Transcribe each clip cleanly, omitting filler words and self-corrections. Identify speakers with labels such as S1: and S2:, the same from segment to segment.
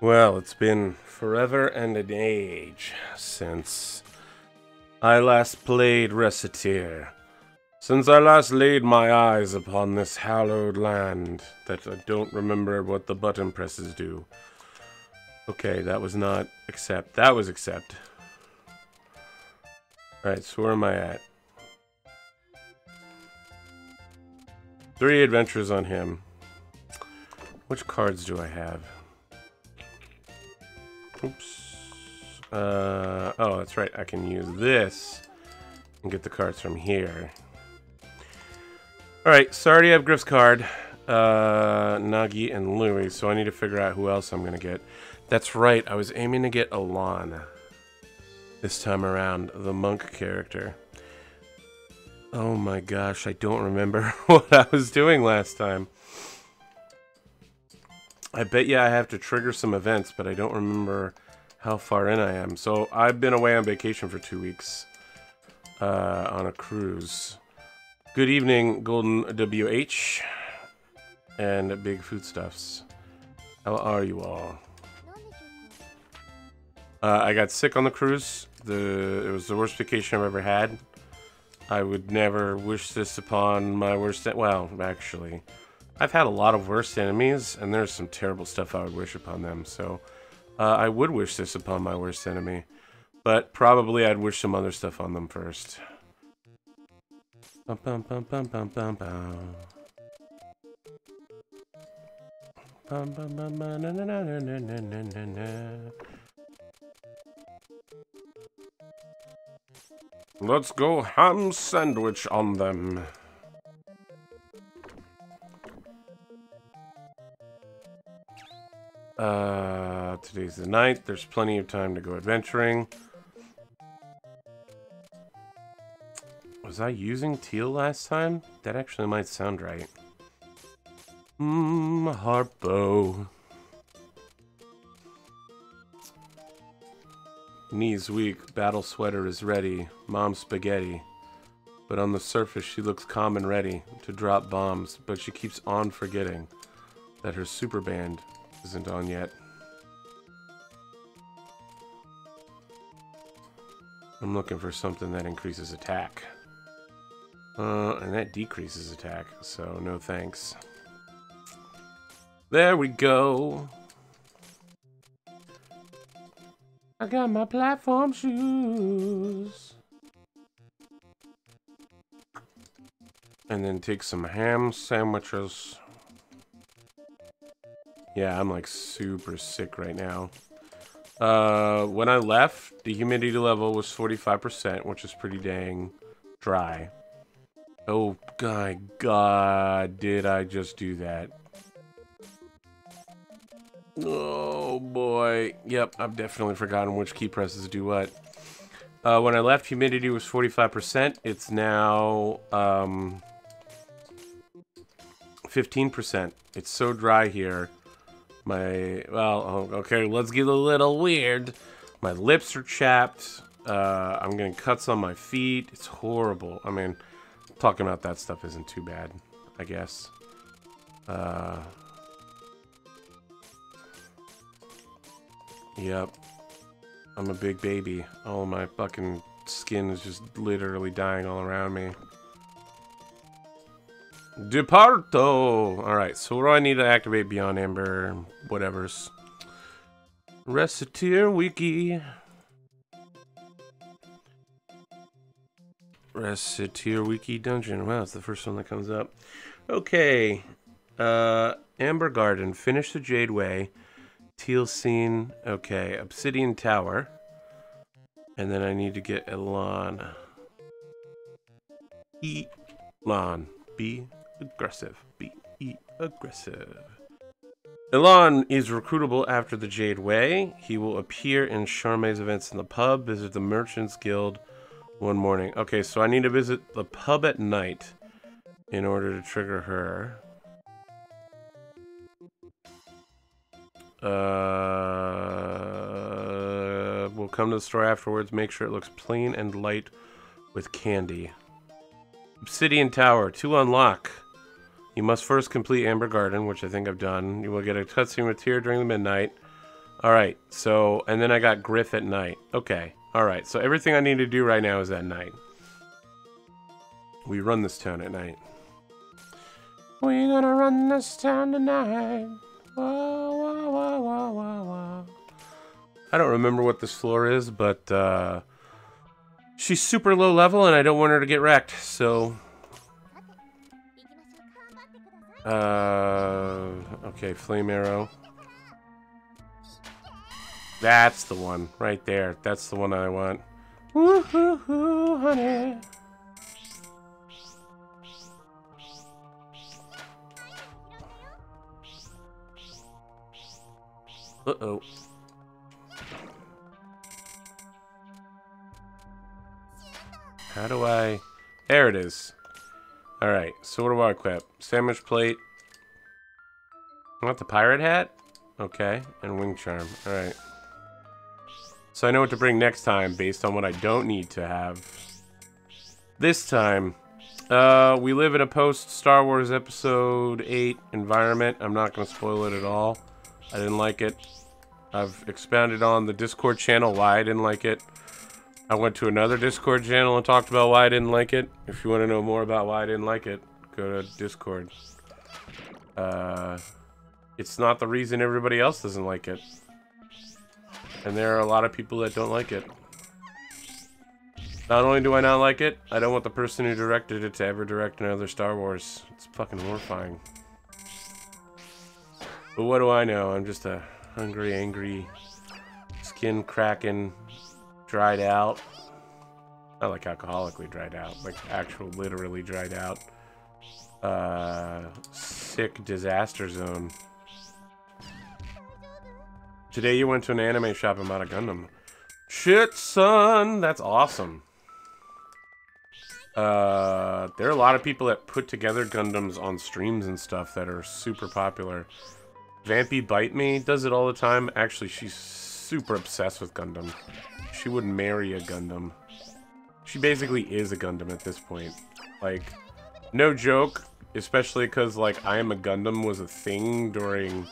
S1: Well, it's been forever and an age since I last played Recettear. Since I last laid my eyes upon this hallowed land that I don't remember what the button presses do. Okay, that was not accept. That was accept. Alright, so where am I at? 3 adventures on him. Which cards do I have? Oops. Oh, that's right. I can use this and get the cards from here. Alright, so I already have Griff's card. Nagi and Louie, so I need to figure out who else I'm going to get. That's right, I was aiming to get Alon this time around, the monk character. Oh my gosh, I don't remember what I was doing last time. I bet you I have to trigger some events, but I don't remember how far in I am. So I've been away on vacation for 2 weeks on a cruise. Good evening, Golden WH and Big Foodstuffs. How are you all? I got sick on the cruise. It was the worst vacation I've ever had. I would never wish this upon my worst... Well, actually, I've had a lot of worst enemies, and there's some terrible stuff I would wish upon them. So, I would wish this upon my worst enemy. But probably I'd wish some other stuff on them first. Bum, bum, bum, bum, bum, bum, bum. Bum, bum, bum, bum, na, na, na, na, na, na, na, na. Let's go ham sandwich on them. Today's the 9th. There's plenty of time to go adventuring. Was I using teal last time? That actually might sound right. Harpo. Knees weak, battle sweater is ready, mom spaghetti. But on the surface she looks calm and ready to drop bombs, but she keeps on forgetting that her super band isn't on yet. I'm looking for something that increases attack. And that decreases attack, so no thanks. There we go. I got my platform shoes. And then take some ham sandwiches. Yeah, I'm like super sick right now. When I left, the humidity level was 45%, which is pretty dang dry. Oh my god, did I just do that? Oh boy. Yep, I've definitely forgotten which key presses do what. When I left, humidity was 45%. It's now 15%. It's so dry here. Well, okay, let's get a little weird. My lips are chapped. I'm getting cuts on my feet. It's horrible. I mean, talking about that stuff isn't too bad, I guess. Yep. I'm a big baby. All of my fucking skin is just literally dying all around me. Departo! Alright, so what do I need to activate beyond Amber? Whatever's. Recettear Wiki. Recettear Wiki Dungeon. Wow, it's the first one that comes up. Okay. Amber Garden. Finish the Jade Way. Teal Scene. Okay. Obsidian Tower. And then I need to get Elon. Elon. Be aggressive. Be aggressive. Elon is recruitable after the Jade Way. He will appear in Charmai's events in the pub. Visit the Merchants Guild one morning. Okay, so I need to visit the pub at night in order to trigger her. We'll come to the store afterwards. Make sure it looks clean and light with candy. Obsidian Tower. To unlock, you must first complete Amber Garden, which I think I've done. You will get a cutscene with Tear during the midnight. Alright, so, and then I got Griff at night. Okay, alright, so everything I need to do right now is at night. We run this town at night. We're gonna run this town tonight. Whoa, whoa, whoa, whoa, whoa, whoa. I don't remember what this floor is, but, she's super low level and I don't want her to get wrecked, so... okay, flame arrow. That's the one, right there. That's the one I want. Woo-hoo-hoo, honey. Uh-oh. How do I... There it is. Alright, so what do I equip? Sandwich plate. I want the pirate hat? Okay, and wing charm. Alright. So I know what to bring next time based on what I don't need to have. This time, we live in a post-Star Wars Episode 8 environment. I'm not going to spoil it at all. I didn't like it. I've expounded on the Discord channel why I didn't like it. I went to another Discord channel and talked about why I didn't like it. If you want to know more about why I didn't like it, go to Discord. It's not the reason everybody else doesn't like it. And there are a lot of people that don't like it. Not only do I not like it, I don't want the person who directed it to ever direct another Star Wars. It's fucking horrifying. But what do I know? I'm just a hungry, angry, skin cracking, dried out. Not like alcoholically dried out, like actual literally dried out. Sick disaster zone. Today you went to an anime shop and bought a Gundam. Shit, son! That's awesome. There are a lot of people that put together Gundams on streams and stuff that are super popular. Vampy Bite Me does it all the time. Actually, she's super obsessed with Gundam. She would marry a Gundam. She basically is a Gundam at this point. Like, no joke. Especially because, like, I Am a Gundam was a thing during,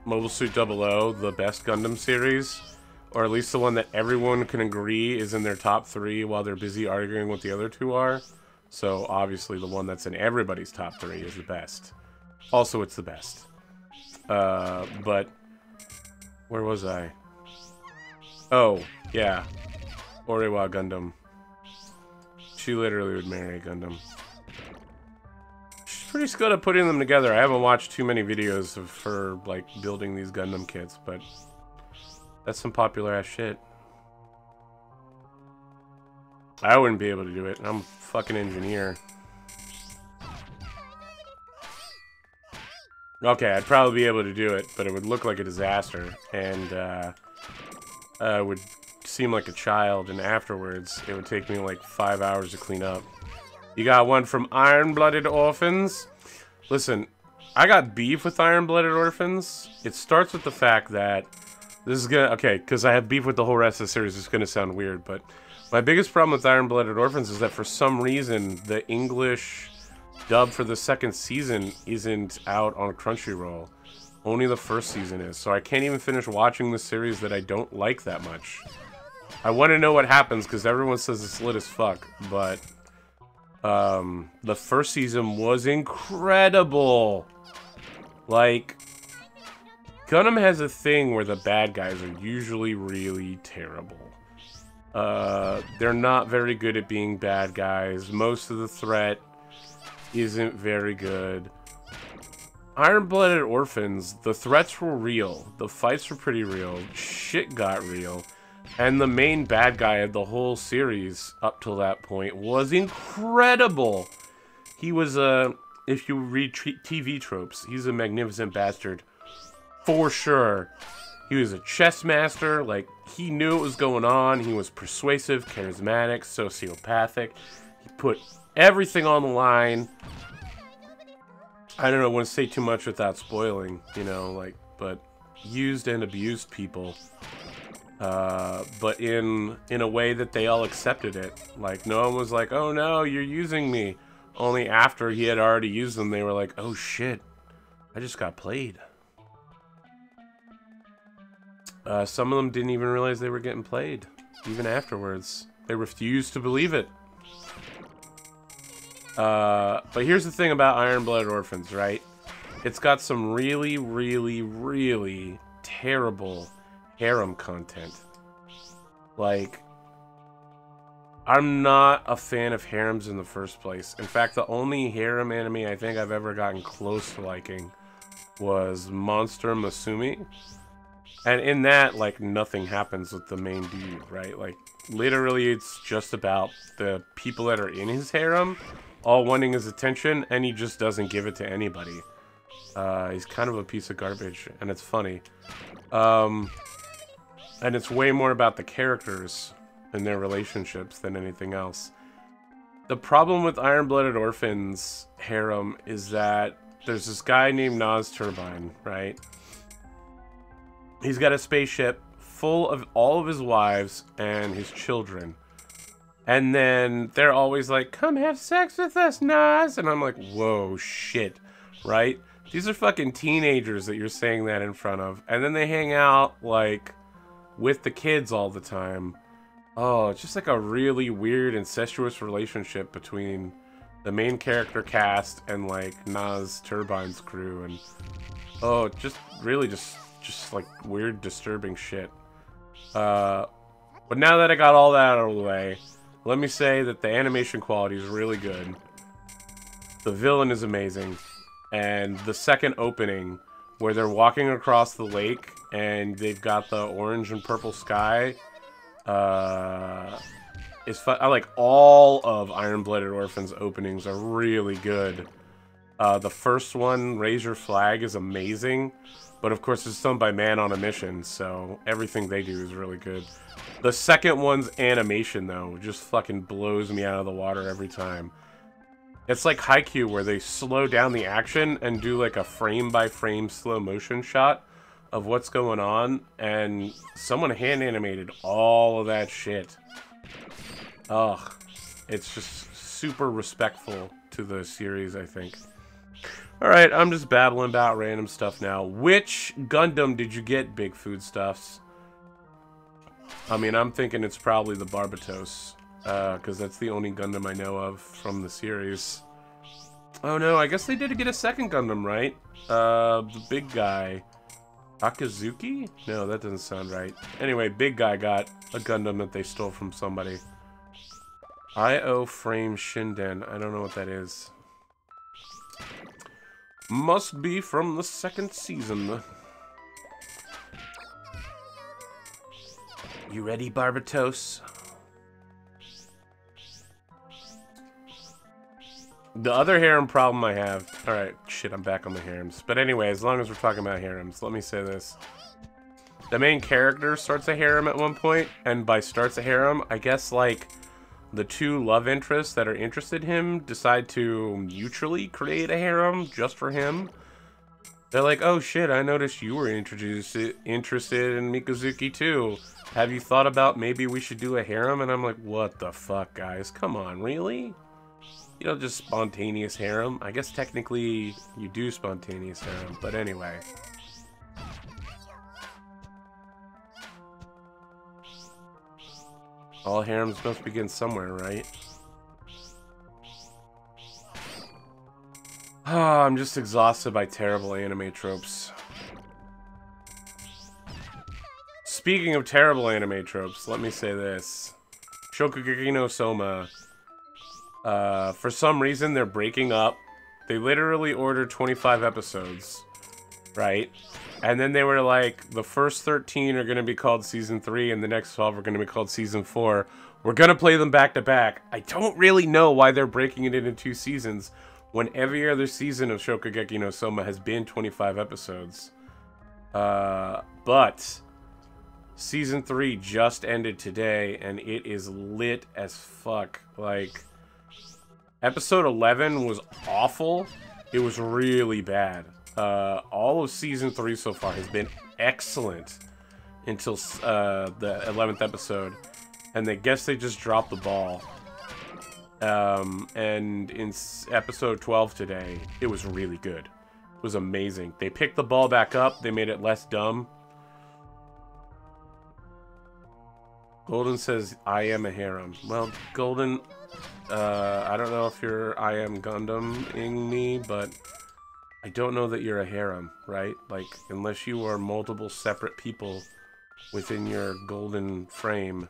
S1: Mobile Suit 00, the best Gundam series. Or at least the one that everyone can agree is in their top 3 while they're busy arguing what the other 2 are. So, obviously, the one that's in everybody's top 3 is the best. Also, it's the best. But... where was I? Oh, yeah. Orewa Gundam. She literally would marry a Gundam. She's pretty good at putting them together. I haven't watched too many videos of her, like, building these Gundam kits, but... that's some popular-ass shit. I wouldn't be able to do it. I'm a fucking engineer. Okay, I'd probably be able to do it, but it would look like a disaster, and would seem like a child, and afterwards, it would take me like 5 hours to clean up. You got one from Iron-Blooded Orphans? Listen, I got beef with Iron-Blooded Orphans. It starts with the fact that this is gonna, okay, because I have beef with the whole rest of the series, it's gonna sound weird, but my biggest problem with Iron-Blooded Orphans is that for some reason, the English dub for the second season isn't out on Crunchyroll. Only the first season is, so I can't even finish watching the series that I don't like that much. I want to know what happens, because everyone says it's lit as fuck, but the first season was incredible! Like, Gundam has a thing where the bad guys are usually really terrible. They're not very good at being bad guys. Most of the threat isn't very good. Iron-Blooded Orphans, the threats were real. The fights were pretty real. Shit got real. And the main bad guy of the whole series, up till that point, was incredible. He was if you read TV tropes, he's a magnificent bastard. For sure. He was a chess master, like, he knew what was going on. He was persuasive, charismatic, sociopathic. He put everything on the line. I don't know, I want to say too much without spoiling, you know, like, but used and abused people. But in a way that they all accepted it. Like, no one was like, oh no, you're using me. Only after he had already used them, they were like, oh shit, I just got played. Some of them didn't even realize they were getting played, even afterwards. They refused to believe it. But here's the thing about Iron-Blooded Orphans, right? It's got some really, really, really terrible harem content. Like, I'm not a fan of harems in the first place. In fact, the only harem anime I think I've ever gotten close to liking was Monster Musume. And in that, like, nothing happens with the main dude, right? Like, literally, it's just about the people that are in his harem all wanting his attention, and he just doesn't give it to anybody. He's kind of a piece of garbage, and it's funny. And it's way more about the characters and their relationships than anything else. The problem with Iron-Blooded Orphans harem is that there's this guy named Nas Turbine, right? He's got a spaceship full of all of his wives and his children. And then they're always like, come have sex with us, Nas. And I'm like, whoa, shit, right? These are fucking teenagers that you're saying that in front of. And then they hang out, like, with the kids all the time. Oh, it's just like a really weird incestuous relationship between the main character cast and, like, Nas Turbine's crew. And, oh, just really just like weird, disturbing shit. But now that I got all that out of the way, let me say that the animation quality is really good. The villain is amazing. And the second opening, where they're walking across the lake and they've got the orange and purple sky, is fun. I like all of Iron-Blooded Orphans openings are really good. The first one, Raise Your Flag, is amazing. But of course it's done by Man on a Mission, so everything they do is really good. The second one's animation, though, just fucking blows me out of the water every time. It's like Haikyuu, where they slow down the action and do like a frame-by-frame slow motion shot of what's going on, and someone hand-animated all of that shit. Ugh. It's just super respectful to the series, I think. Alright, I'm just babbling about random stuff now. Which Gundam did you get, Big Foodstuffs? I mean, I'm thinking it's probably the Barbatos, because that's the only Gundam I know of from the series. Oh no, I guess they did get a second Gundam, right? The big guy. Akazuki? No, that doesn't sound right. Anyway, big guy got a Gundam that they stole from somebody. I.O. Frame Shinden. I don't know what that is. Must be from the second season. You ready, Barbatos? The other harem problem I have... Alright, shit, I'm back on the harems. But anyway, as long as we're talking about harems, let me say this. The main character starts a harem at one point, and by starts a harem, I guess, like, the two love interests that are interested in him decide to mutually create a harem just for him. They're like, oh shit, I noticed you were interested in Mikazuki too. Have you thought about maybe we should do a harem? And I'm like, what the fuck, guys? Come on, really? You know, just spontaneous harem? I guess technically you do spontaneous harem, but anyway. All harems must begin somewhere, right? Ah, I'm just exhausted by terrible anime tropes. Speaking of terrible anime tropes, let me say this. Shokugeki no Soma. For some reason, they're breaking up. They literally ordered 25 episodes, right? And then they were like, the first 13 are going to be called Season 3, and the next 12 are going to be called Season 4. We're going to play them back to back. I don't really know why they're breaking it into 2 seasons, when every other season of Shokugeki no Soma has been 25 episodes. But Season 3 just ended today, and it is lit as fuck. Like, Episode 11 was awful. It was really bad. All of Season 3 so far has been excellent until the 11th episode. And I guess they just dropped the ball. And in Episode 12 today, it was really good. It was amazing. They picked the ball back up. They made it less dumb. Golden says, I am a harem. Well, Golden, I don't know if you're I am Gundam-ing me, but I don't know that you're a harem, right? Like, unless you are multiple separate people within your golden frame.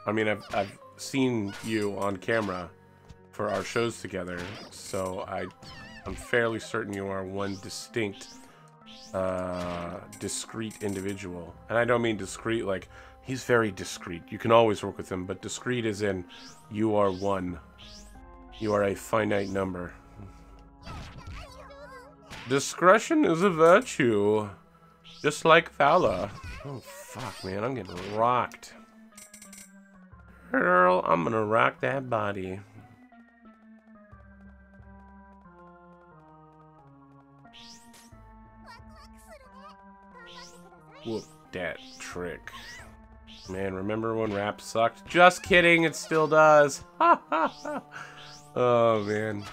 S1: I mean, I've seen you on camera for our shows together, so I'm fairly certain you are one distinct, discreet individual. And I don't mean discreet like, he's very discreet. You can always work with him, but discreet as in, you are one. You are a finite number. Discretion is a virtue, just like valor. Oh, fuck, man, I'm getting rocked. Girl, I'm gonna rock that body. Whoop that trick. Man, remember when rap sucked? Just kidding, it still does. Ha ha ha. Oh, man.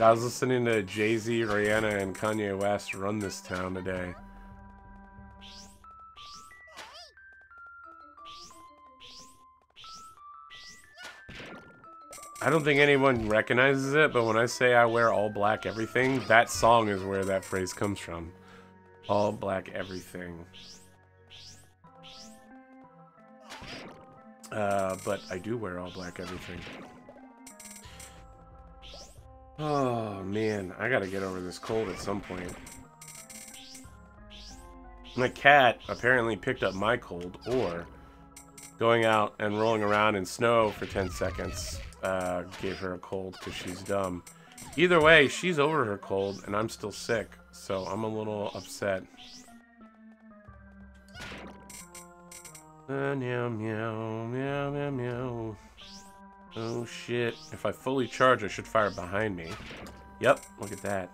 S1: I was listening to Jay-Z, Rihanna, and Kanye West run this town today. I don't think anyone recognizes it, but when I say I wear all black everything, that song is where that phrase comes from. All black everything. But I do wear all black everything. Oh, man. I gotta get over this cold at some point. My cat apparently picked up my cold, or going out and rolling around in snow for 10 seconds gave her a cold because she's dumb. Either way, she's over her cold, and I'm still sick, so I'm a little upset. Meow, meow, meow, meow, meow. Oh, shit. If I fully charge, I should fire behind me. Yep, look at that.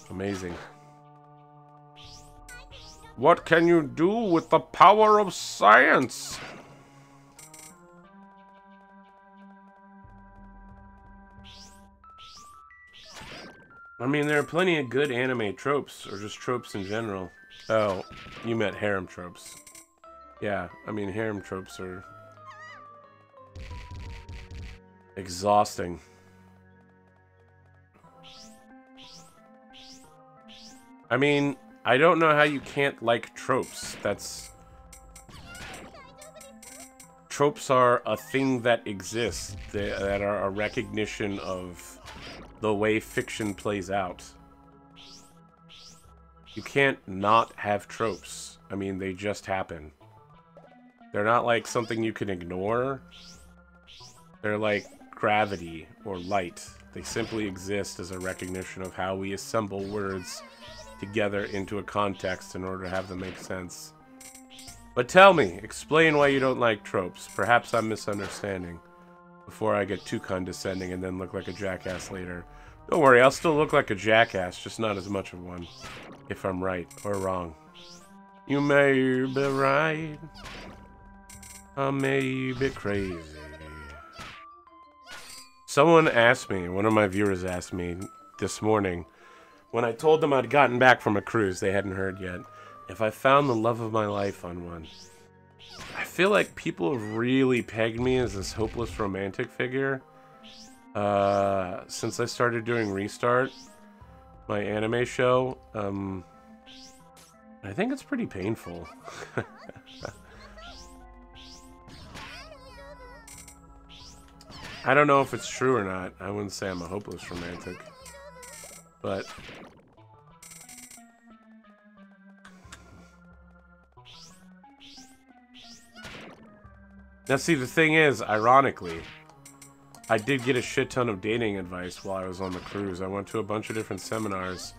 S1: Amazing. What can you do with the power of science? I mean, there are plenty of good anime tropes, or just tropes in general. Oh, you meant harem tropes. Yeah, I mean, harem tropes are exhausting. I mean, I don't know how you can't like tropes. Tropes are a thing that exists, that are a recognition of the way fiction plays out. You can't not have tropes. I mean, they just happen. They're not like something you can ignore. They're like gravity or light. They simply exist as a recognition of how we assemble words together into a context in order to have them make sense. But tell me, explain why you don't like tropes. Perhaps I'm misunderstanding. Before I get too condescending and then look like a jackass later. Don't worry, I'll still look like a jackass, just not as much of one. If I'm right or wrong. You may be right. I may be crazy. Someone asked me, one of my viewers asked me this morning, when I told them I'd gotten back from a cruise they hadn't heard yet, if I found the love of my life on one. I feel like people have really pegged me as this hopeless romantic figure since I started doing Restart, my anime show. I think it's pretty painful. I don't know if it's true or not. I wouldn't say I'm a hopeless romantic. But now see, the thing is, ironically, I did get a shit ton of dating advice while I was on the cruise. I went to a bunch of different seminars,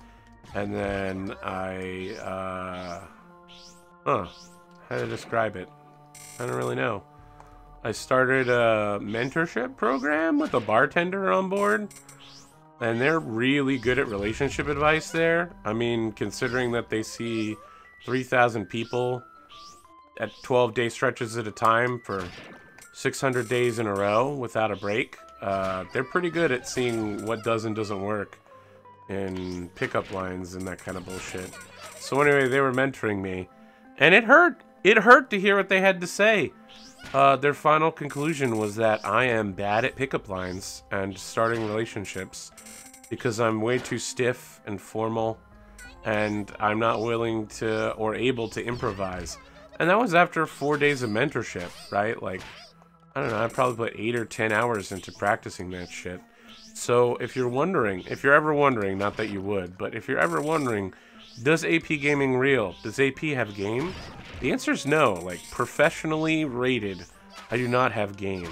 S1: and then how to describe it? I don't really know. I started a mentorship program with a bartender on board, and they're really good at relationship advice there. I mean, considering that they see 3,000 people at 12-day stretches at a time for 600 days in a row without a break, they're pretty good at seeing what does and doesn't work and pickup lines and that kind of bullshit. So anyway, they were mentoring me, and it hurt. It hurt to hear what they had to say. Their final conclusion was that I am bad at pickup lines and starting relationships because I'm way too stiff and formal, and I'm not willing to or able to improvise. And that was after 4 days of mentorship, right? Like, I don't know, I probably put 8 or 10 hours into practicing that shit. So if you're wondering, if you're ever wondering, not that you would, but if you're ever wondering, does APGamingREAL, does AP have game? The answer is no. Like, professionally rated, I do not have game.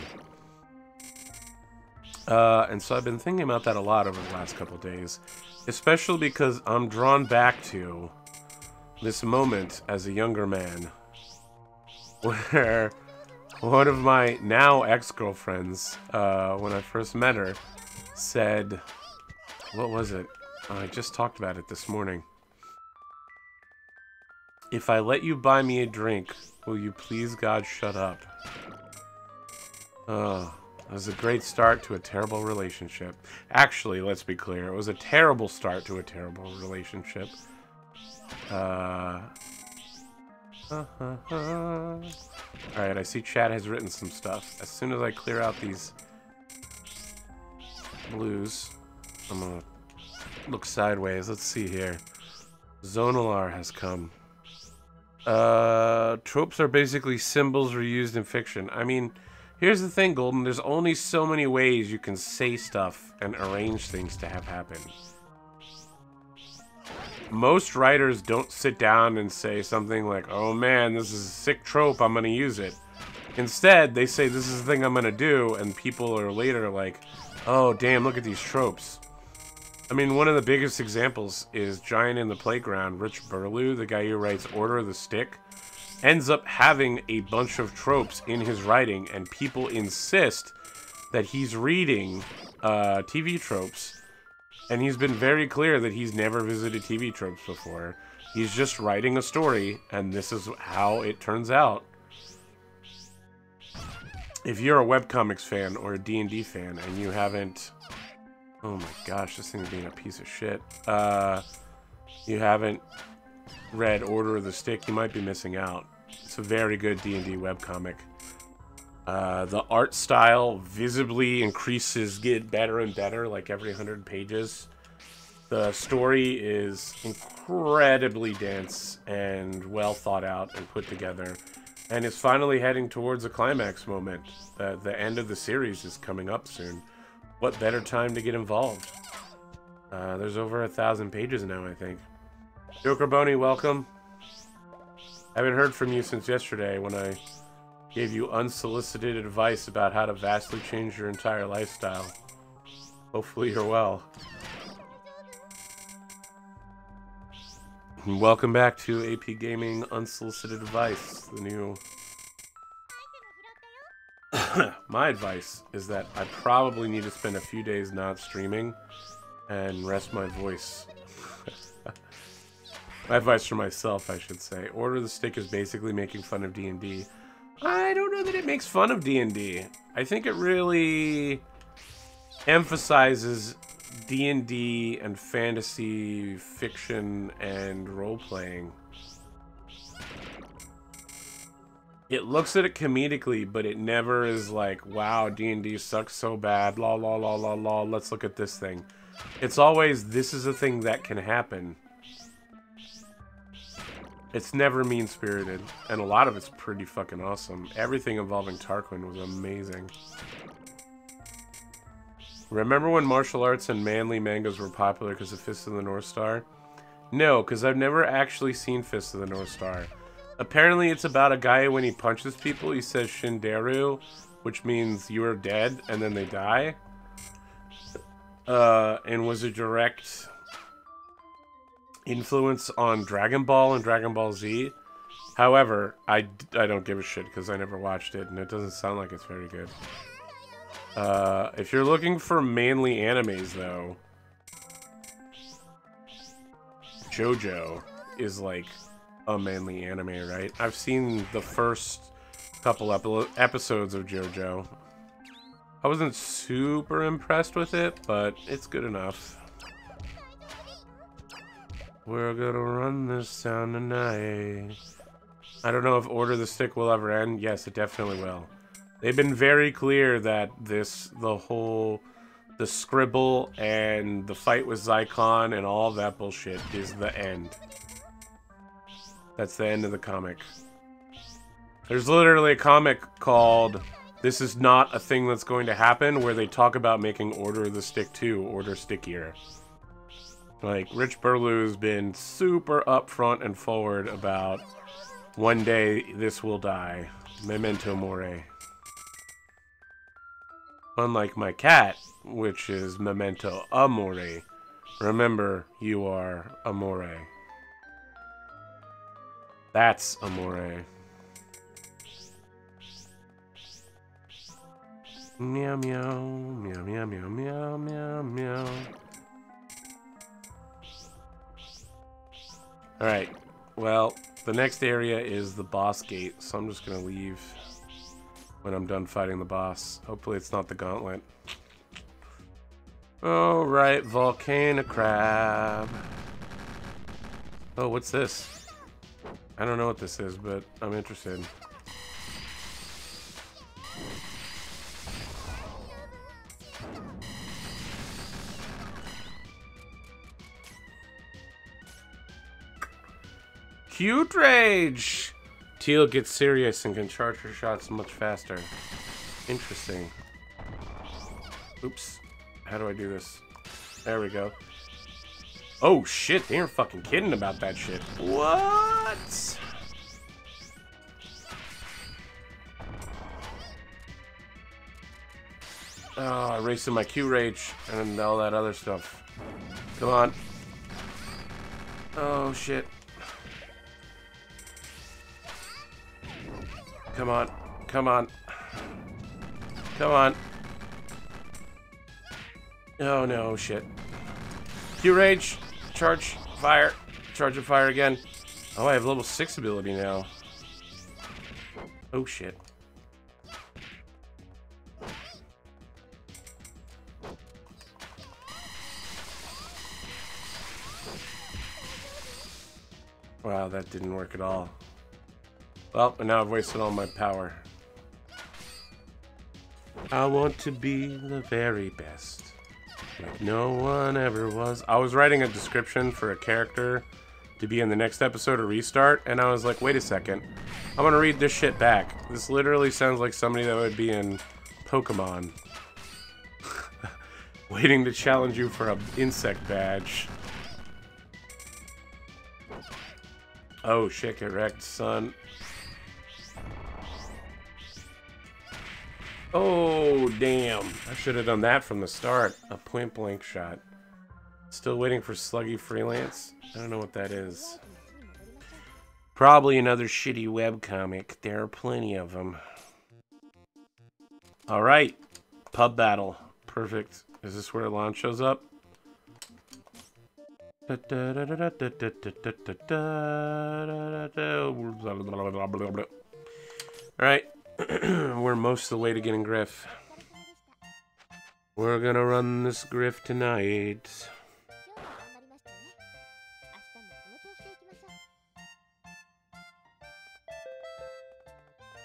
S1: And so I've been thinking about that a lot over the last couple days, especially because I'm drawn back to this moment as a younger man where one of my now ex-girlfriends, when I first met her, said, what was it? I just talked about it this morning. If I let you buy me a drink, will you please God shut up? Oh, it was a great start to a terrible relationship. Actually, let's be clear, it was a terrible start to a terrible relationship. Alright, I see chat has written some stuff. As soon as I clear out these blues, I'm gonna look sideways. Let's see here. Zonalar has come. Tropes are basically symbols reused in fiction. I mean, here's the thing, Golden. There's only so many ways you can say stuff and arrange things to have happen. Most writers don't sit down and say something like, oh man, this is a sick trope, I'm gonna use it. Instead, they say, this is the thing I'm gonna do, and people are later like, oh damn, look at these tropes. I mean, one of the biggest examples is Giant in the Playground. Rich Burlew, the guy who writes Order of the Stick, ends up having a bunch of tropes in his writing, and people insist that he's reading TV tropes. And he's been very clear that he's never visited TV tropes before. He's just writing a story, and this is how it turns out. If you're a webcomics fan or a D&D fan and you haven't... Oh my gosh, this thing's being a piece of shit. You haven't read Order of the Stick, you might be missing out. It's a very good D&D webcomic. The art style visibly increases, get better and better, like every 100 pages. The story is incredibly dense and well thought out and put together. And it's finally heading towards a climax moment. The end of the series is coming up soon. What better time to get involved? There's over 1,000 pages now, I think. Joker Boney, welcome. I haven't heard from you since yesterday when I gave you unsolicited advice about how to vastly change your entire lifestyle. Hopefully you're well. And welcome back to AP Gaming Unsolicited Advice, the new... My advice is that I probably need to spend a few days not streaming and rest my voice. My advice for myself, I should say. Order of the Stick is basically making fun of D&D. I don't know that it makes fun of D&D. I think it really emphasizes D&D and fantasy, fiction, and role-playing. It looks at it comedically, but it never is like, wow, D&D sucks so bad, la la la la la, let's look at this thing. It's always, this is a thing that can happen. It's never mean-spirited, and a lot of it's pretty fucking awesome. Everything involving Tarquin was amazing. Remember when martial arts and manly mangas were popular because of Fist of the North Star? No, because I've never actually seen Fist of the North Star. Apparently it's about a guy when he punches people, he says Shinderu, which means you are dead, and then they die. And was a direct influence on Dragon Ball and Dragon Ball Z. However, I don't give a shit because I never watched it, and it doesn't sound like it's very good. If you're looking for manly animes, though, JoJo is like a manly anime, right? I've seen the first couple episodes of JoJo. I wasn't super impressed with it, but it's good enough. We're gonna run this town tonight. I don't know if Order the Stick will ever end. Yes, it definitely will. They've been very clear that the scribble and the fight with Zyklon and all that bullshit is the end. That's the end of the comic. There's literally a comic called This Is Not a Thing That's Going to Happen, where they talk about making Order of the Stick 2 Order Stickier. Like, Rich Burlew's been super upfront and forward about one day this will die. Memento mori. Unlike my cat, which is memento amore. Remember, you are amore. That's amore. Meow meow, meow meow meow meow meow meow. Alright, well, the next area is the boss gate, so I'm just gonna leave when I'm done fighting the boss. Hopefully it's not the gauntlet. Alright, volcano crab. Oh, what's this? I don't know what this is, but I'm interested. Cute Rage! Teal gets serious and can charge her shots much faster. Interesting. Oops. How do I do this? There we go. Oh shit, they aren't fucking kidding about that shit. What? Oh, erasing my Q Rage and all that other stuff. Come on. Oh shit. Come on. Come on. Come on. Oh no, shit. Q Rage. Charge. Fire. Charge and fire again. Oh, I have level 6 ability now. Oh shit. Wow, that didn't work at all. Well, and now I've wasted all my power. I want to be the very best, like no one ever was. I was writing a description for a character to be in the next episode of Restart, and I was like, wait a second. I'm gonna read this shit back. This literally sounds like somebody that would be in Pokemon. Waiting to challenge you for an insect badge. Oh shit, get wrecked, son. Oh, damn. I should have done that from the start. A point blank shot. Still waiting for Sluggy Freelance? I don't know what that is. Probably another shitty webcomic. There are plenty of them. Alright. Pub battle. Perfect. Is this where Lon shows up? Alright. We're most of the way to getting Griff. We're gonna run this Griff tonight.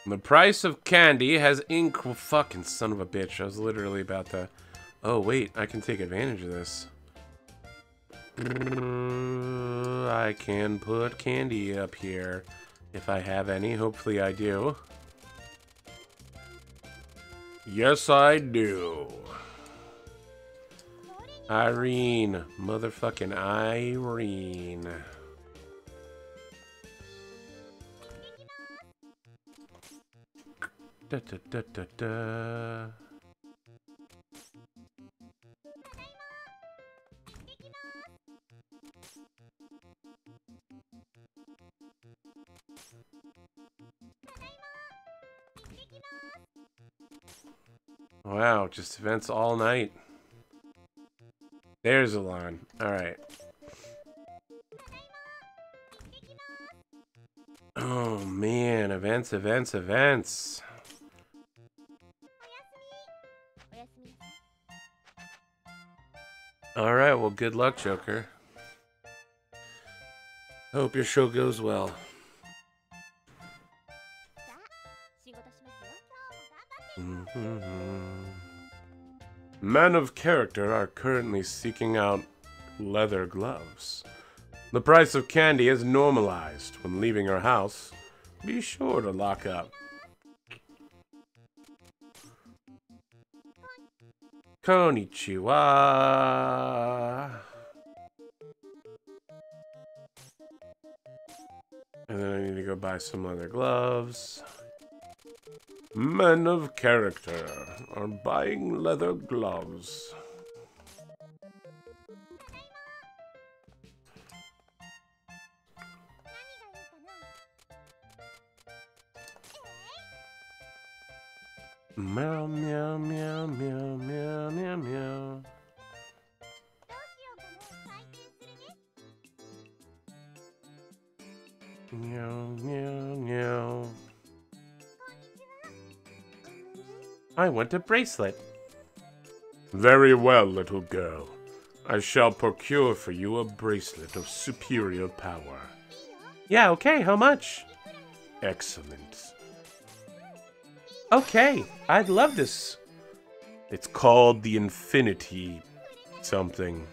S1: The price of candy has fucking son of a bitch. I was literally about to... Oh, wait. I can take advantage of this. I can put candy up here. If I have any. Hopefully I do. Yes, I do. Irene. Motherfucking Irene. Da, da, da, da, da. Wow, just events all night. There's a line. Alright. Oh man, events, events, events. Alright, well good luck, Joker. Hope your show goes well. Men of character are currently seeking out leather gloves. The price of candy is normalized. When leaving your house, be sure to lock up. Konnichiwa. And then I need to go buy some leather gloves. Men of character are buying leather gloves. Meow, meow, meow, meow, meow, meow, meow. Meow, meow, meow. I want a bracelet. Very well, little girl. I shall procure for you a bracelet of superior power. Yeah, okay, how much? Excellent. Okay, I'd love this. It's called the Infinity something.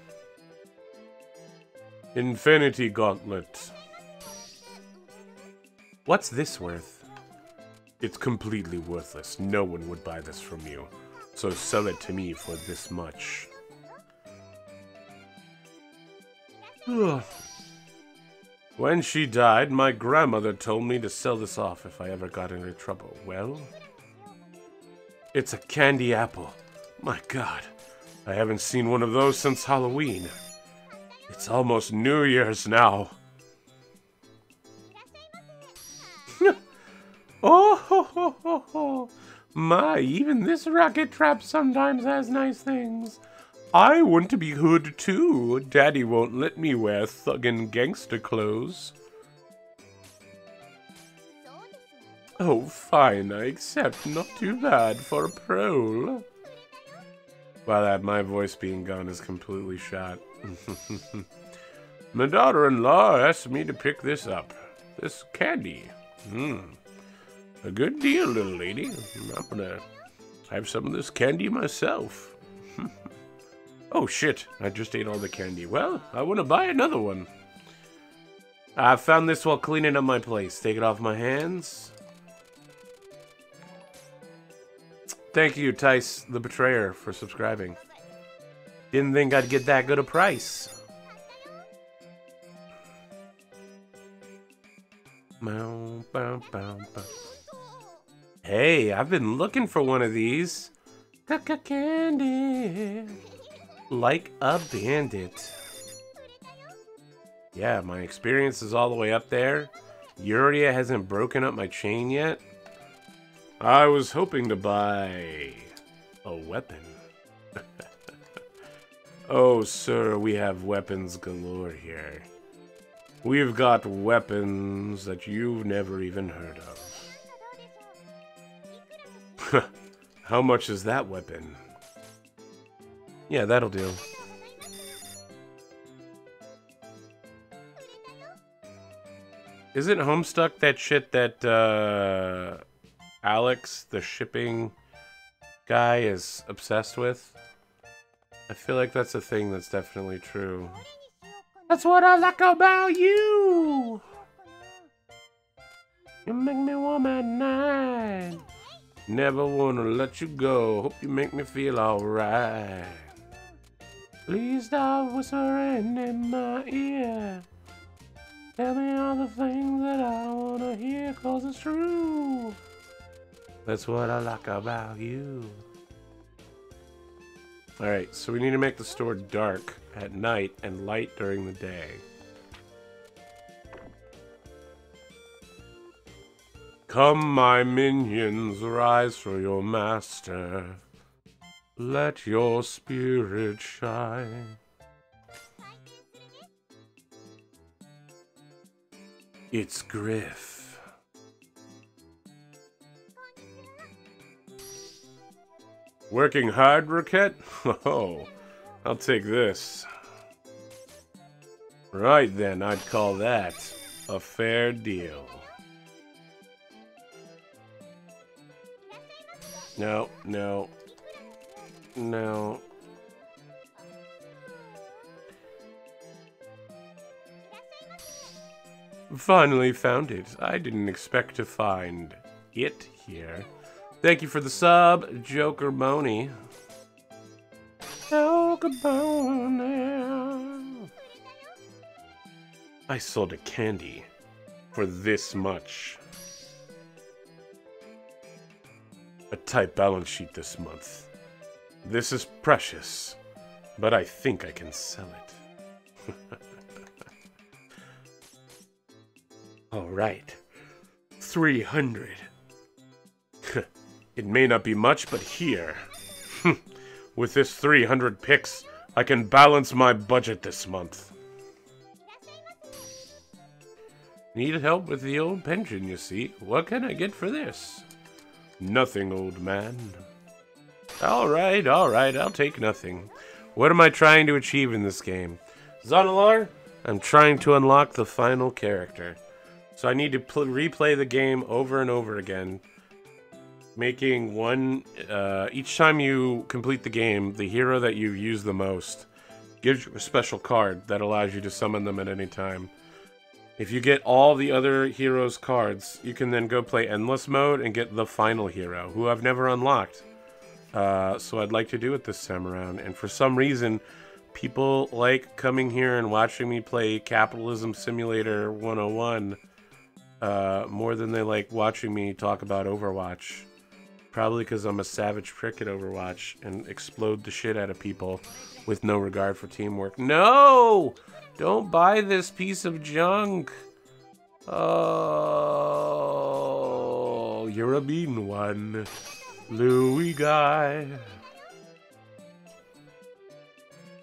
S1: Infinity Gauntlet. What's this worth? It's completely worthless. No one would buy this from you. So sell it to me for this much. When she died, my grandmother told me to sell this off if I ever got into trouble. Well, it's a candy apple. My God, I haven't seen one of those since Halloween. It's almost New Year's now. Oh, ho, ho, ho, ho. My, even this rocket trap sometimes has nice things. I want to be hood too. Daddy won't let me wear thuggin' gangster clothes. Oh, fine, I accept. Not too bad for a prole. Wow, that my voice being gone is completely shot. My daughter-in-law asked me to pick this up. This candy. A good deal, little lady. I'm gonna have some of this candy myself. Oh shit, I just ate all the candy. Well, I want to buy another one. I found this while cleaning up my place. Take it off my hands. Thank you, Tice the Betrayer, for subscribing. Didn't think I'd get that good a price. Hey, I've been looking for one of these. Candy. Like a bandit. Yeah, my experience is all the way up there. Yuria hasn't broken up my chain yet. I was hoping to buy a weapon. Oh, sir, we have weapons galore here. We've got weapons that you've never even heard of. How much is that weapon? Yeah, that'll do. Isn't Homestuck that shit that Alex, the shipping guy, is obsessed with? I feel like that's a thing that's definitely true. That's what I like about you! You make me warm at night. Never wanna let you go. Hope you make me feel alright. Please stop whispering in my ear. Tell me all the things that I wanna hear, 'cause it's true. That's what I like about you. Alright, so we need to make the store dark at night and light during the day. Come, my minions, rise for your master. Let your spirit shine. It's Griff. Working hard, Recette? Oh, I'll take this. Right then, I'd call that a fair deal. No, no, no. Finally found it. I didn't expect to find it here. Thank you for the sub, Joker Boney. Joker Boney. I sold a candy for this much. A tight balance sheet this month. This is precious, but I think I can sell it. All right, 300. It may not be much, but here. With this 300 picks, I can balance my budget this month. Need help with the old pension, you see. What can I get for this? Nothing, old man. Alright, I'll take nothing. What am I trying to achieve in this game? Zonalar, I'm trying to unlock the final character. So I need to replay the game over and over again. Making one, each time you complete the game, the hero that you use the most gives you a special card that allows you to summon them at any time. If you get all the other heroes' cards, you can then go play Endless Mode and get the final hero, who I've never unlocked. So I'd like to do it this time around. And for some reason, people like coming here and watching me play Capitalism Simulator 101 more than they like watching me talk about Overwatch. Probably because I'm a savage prick at Overwatch and explode the shit out of people with no regard for teamwork. No! Don't buy this piece of junk. Oh, you're a mean one, Louie guy.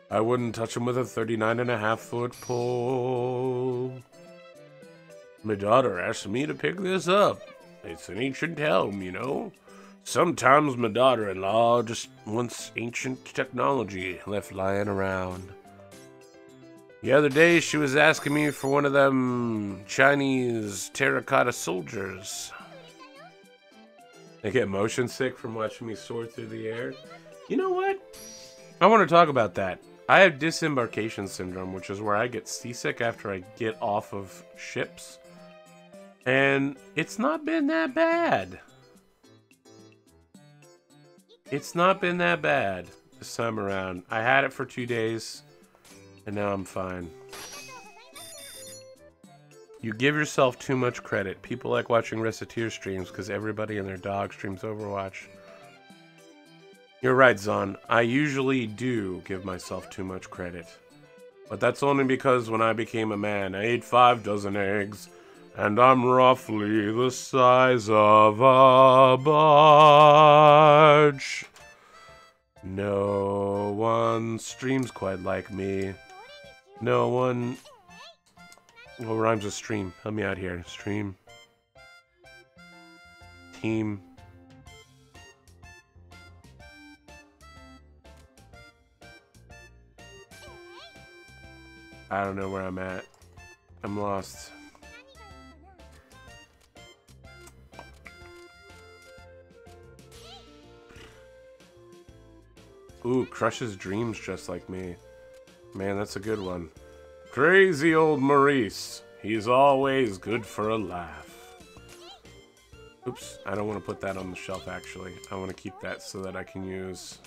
S1: I wouldn't touch him with a 39.5-foot pole. My daughter asked me to pick this up. It's an ancient helm, you know. Sometimes my daughter-in-law just wants ancient technology left lying around. The other day, she was asking me for one of them Chinese terracotta soldiers. I get motion sick from watching me soar through the air. You know what? I want to talk about that. I have disembarkation syndrome, which is where I get seasick after I get off of ships. And it's not been that bad. It's not been that bad this time around. I had it for 2 days, and now I'm fine. You give yourself too much credit. People like watching Recettear streams because everybody and their dog streams Overwatch. You're right, Zon. I usually do give myself too much credit. But that's only because when I became a man, I ate 5 dozen eggs, and I'm roughly the size of a barge. No one streams quite like me. No one... What rhymes with stream? Help me out here. Stream. Team. I don't know where I'm at. I'm lost. Ooh, crushes dreams just like me. Man, that's a good one. Crazy old Maurice. He's always good for a laugh. Oops, I don't want to put that on the shelf, actually. I want to keep that so that I can use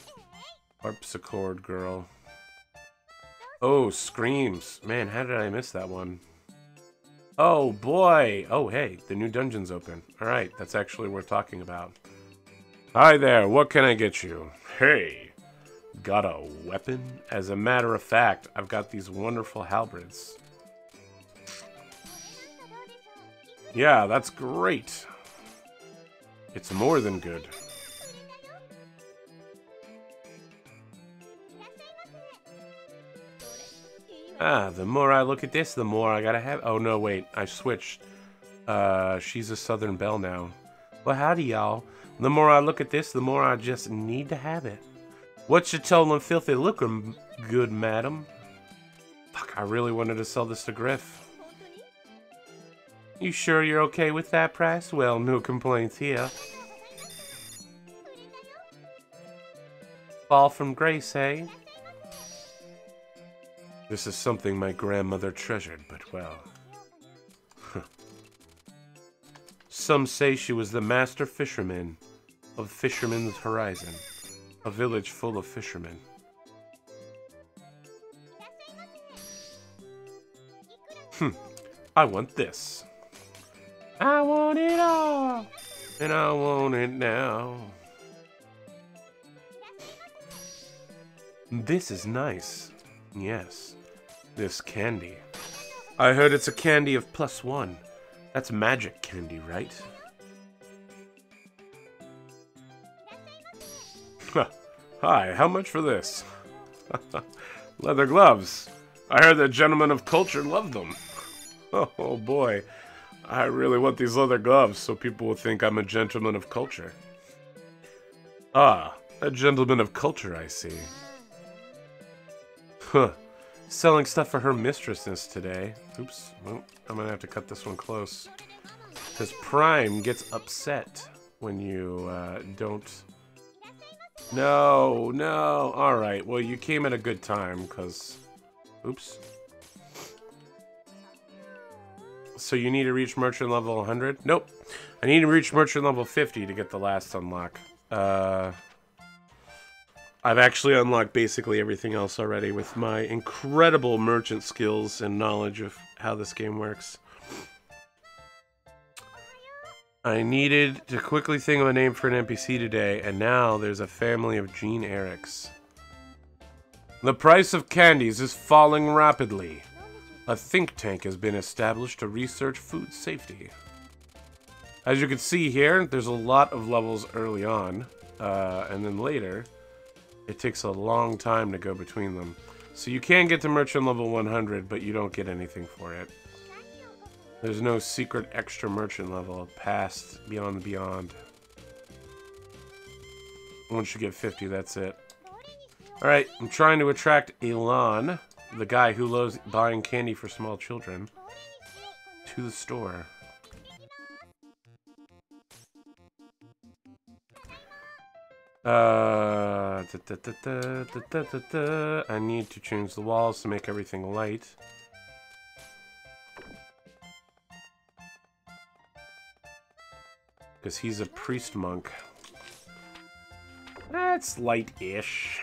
S1: Harpsichord Girl. Oh, Screams. Man, how did I miss that one? Oh, boy. Oh, hey, the new dungeon's open. Alright, that's actually worth talking about. Hi there, what can I get you? Hey. Got a weapon? As a matter of fact, I've got these wonderful halberds. Yeah, that's great. It's more than good. Ah, the more I look at this, the more I gotta have... Oh, no, wait. I switched. She's a Southern Belle now. Well, howdy, y'all. The more I look at this, the more I just need to have it. What you telling filthy looking good, madam? Fuck, I really wanted to sell this to Griff. You sure you're okay with that price? Well, no complaints here. Fall from grace, eh? This is something my grandmother treasured, but well. Some say she was the master fisherman of Fisherman's Horizon, a village full of fishermen. I want this. I want it all, and I want it now. This is nice. Yes, this candy. I heard it's a candy of +1. That's magic candy, right? Hi, how much for this? Leather gloves. I heard that gentlemen of culture love them. Oh boy, I really want these leather gloves so people will think I'm a gentleman of culture. Ah, a gentleman of culture, I see. Huh. Selling stuff for her mistresses today. Oops, well, I'm gonna have to cut this one close. Because Prime gets upset when you don't... No, no. Alright, well, you came at a good time, because... Oops. So you need to reach merchant level 100? Nope. I need to reach merchant level 50 to get the last unlock. I've actually unlocked basically everything else already with my incredible merchant skills and knowledge of how this game works. I needed to quickly think of a name for an NPC today, and now there's a family of Gene Erics. The price of candies is falling rapidly. A think tank has been established to research food safety. As you can see here, there's a lot of levels early on, and then later, it takes a long time to go between them. So you can get to merchant level 100, but you don't get anything for it. There's no secret extra merchant level past Beyond the Beyond. Once you get 50, that's it. Alright, I'm trying to attract Elon, the guy who loves buying candy for small children, to the store. I need to change the walls to make everything light. Because he's a priest monk. That's light-ish.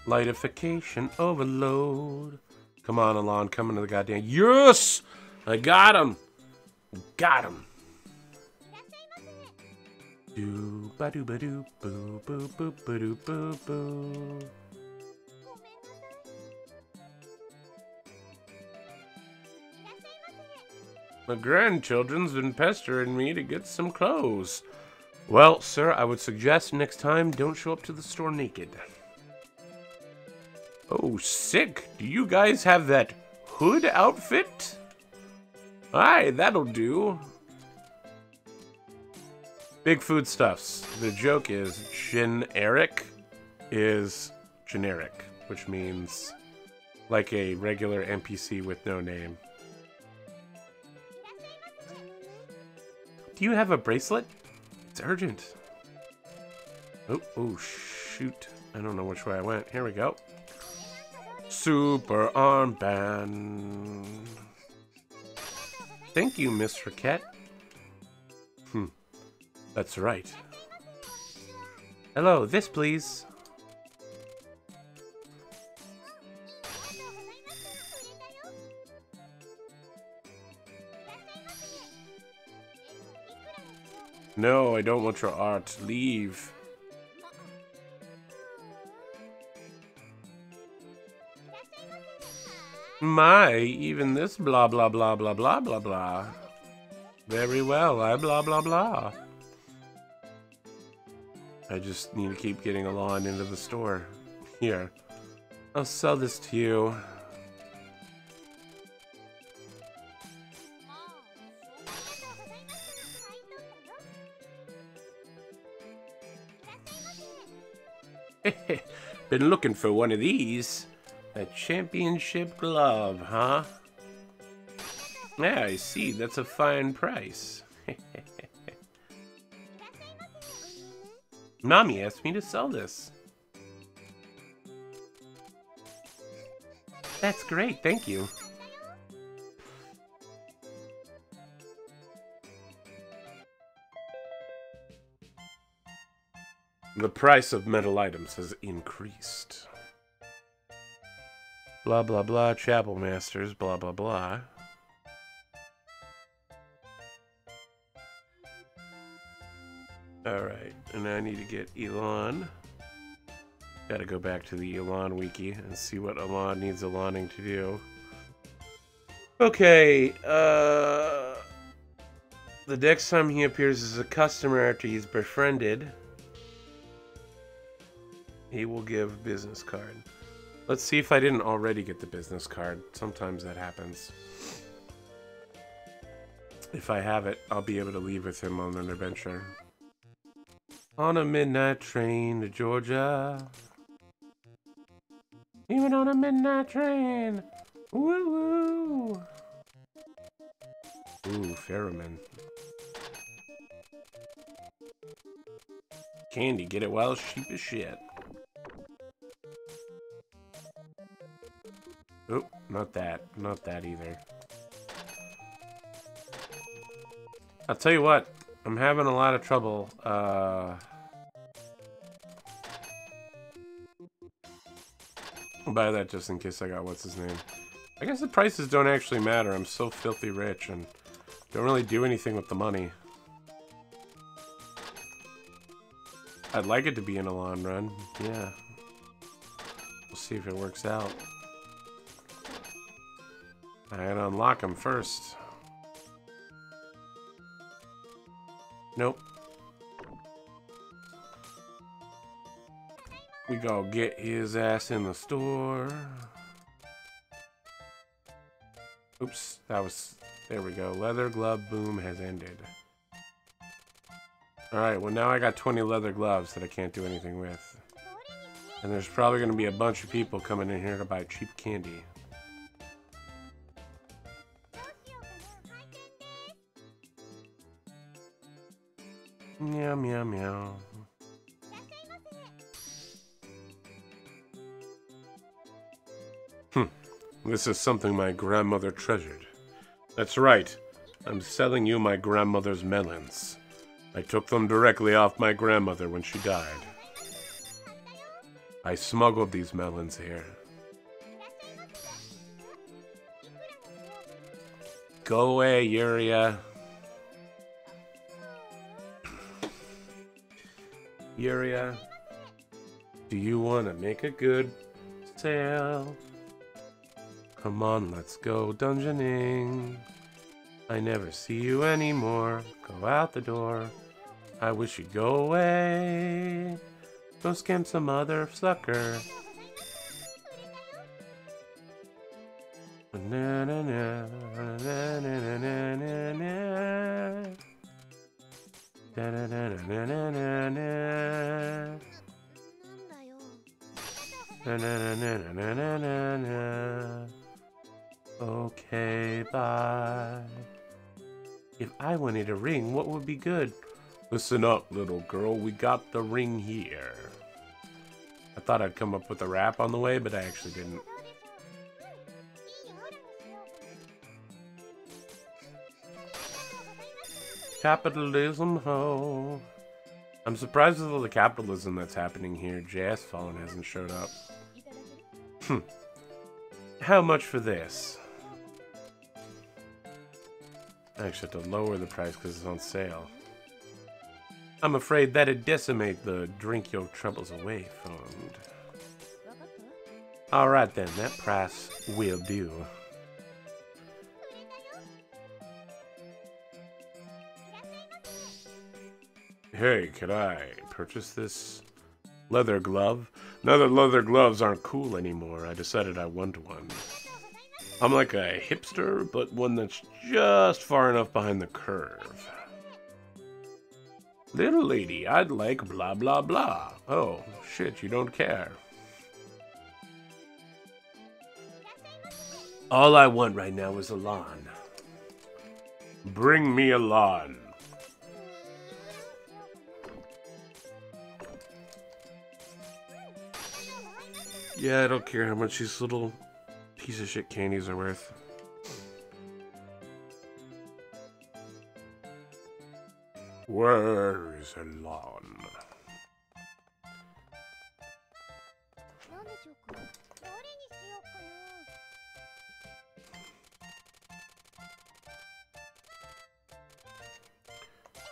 S1: Lightification overload. Come on, Alon, come into the goddamn... Yes! I got him! Got him! Do ba do ba do boo boo boo ba do boo boo. My grandchildren's been pestering me to get some clothes. Well, sir, I would suggest next time don't show up to the store naked. Oh, sick. Do you guys have that hood outfit? Aye, that'll do. Big foodstuffs. The joke is generic is generic, which means like a regular NPC with no name. Do you have a bracelet? It's urgent. Oh, shoot. I don't know which way I went. Here we go. Super armband. Thank you, Miss Recette. That's right. Hello, this please. No, I don't want your art. Leave. My, even this blah blah blah blah blah blah blah. Very well, I blah blah blah. I just need to keep getting Alon into the store. Here. I'll sell this to you. Been looking for one of these. A championship glove, huh? Yeah, I see. That's a fine price. Mommy asked me to sell this. That's great, thank you. The price of metal items has increased. Blah, blah, blah, chapel masters, blah, blah, blah. Alright, and I need to get Elon. Gotta go back to the Elon wiki and see what Elon needs Eloning to do. Okay, the next time he appears as a customer after he's befriended, he will give business card. Let's see if I didn't already get the business card. Sometimes that happens. If I have it, I'll be able to leave with him on an adventure. On a midnight train to Georgia. Even on a midnight train. Woo woo. Ooh, Ferriman. Candy, get it while it's cheap as shit. Oop, not that. Not that either. I'll tell you what. I'm having a lot of trouble, I'll buy that just in case I got what's his name. I guess the prices don't actually matter. I'm so filthy rich and don't really do anything with the money. I'd like it to be in a long run. Yeah. We'll see if it works out. I gotta unlock him first. Nope. We gonna get his ass in the store. Oops, that was... There we go. Leather glove boom has ended. Alright, well now I got 20 leather gloves that I can't do anything with. And there's probably gonna be a bunch of people coming in here to buy cheap candy. Meow, meow, meow. This is something my grandmother treasured. That's right. I'm selling you my grandmother's melons. I took them directly off my grandmother when she died. I smuggled these melons here. Go away, Yuria. Yuria, do you want to make a good sale? Come on, let's go dungeoning. I never see you anymore. Go out the door. I wish you'd go away. Go scam some other sucker. Na na na na na na na na na. Da da da da da da da. Na na na na na na na. Okay, bye. If I wanted a ring, what would be good? Listen up, little girl. We got the ring here. I thought I'd come up with a rap on the way, but I actually didn't. Capitalism, ho. I'm surprised with all the capitalism that's happening here. JS Fallen hasn't showed up. How much for this? I actually have to lower the price because it's on sale. I'm afraid that'd decimate the drink your troubles away fund. Alright then, that price will do. Hey, could I purchase this leather glove? Now that leather gloves aren't cool anymore, I decided I want one. I'm like a hipster, but one that's just far enough behind the curve. Little lady, I'd like blah blah blah. Oh, shit, you don't care. All I want right now is a lawn. Bring me a lawn. Yeah, I don't care how much these little piece of shit candies are worth. Where is a lawn?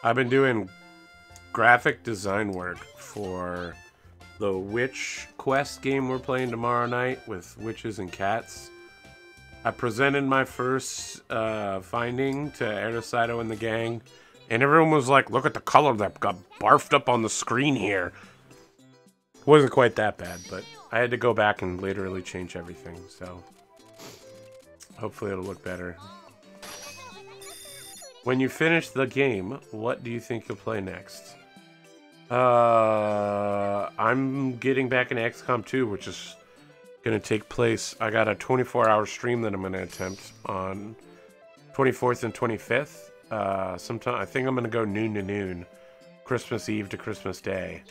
S1: I've been doing graphic design work for the witch quest game we're playing tomorrow night with witches and cats. I presented my first finding to Recettear and the gang, and everyone was like, look at the color that got barfed up on the screen here. It wasn't quite that bad, but I had to go back and literally change everything, so hopefully it'll look better. When you finish the game, what do you think you'll play next? I'm getting back into XCOM 2, which is going to take place. I got a 24-hour stream that I'm going to attempt on 24th and 25th. Sometime I think I'm going to go noon to noon, Christmas Eve to Christmas Day.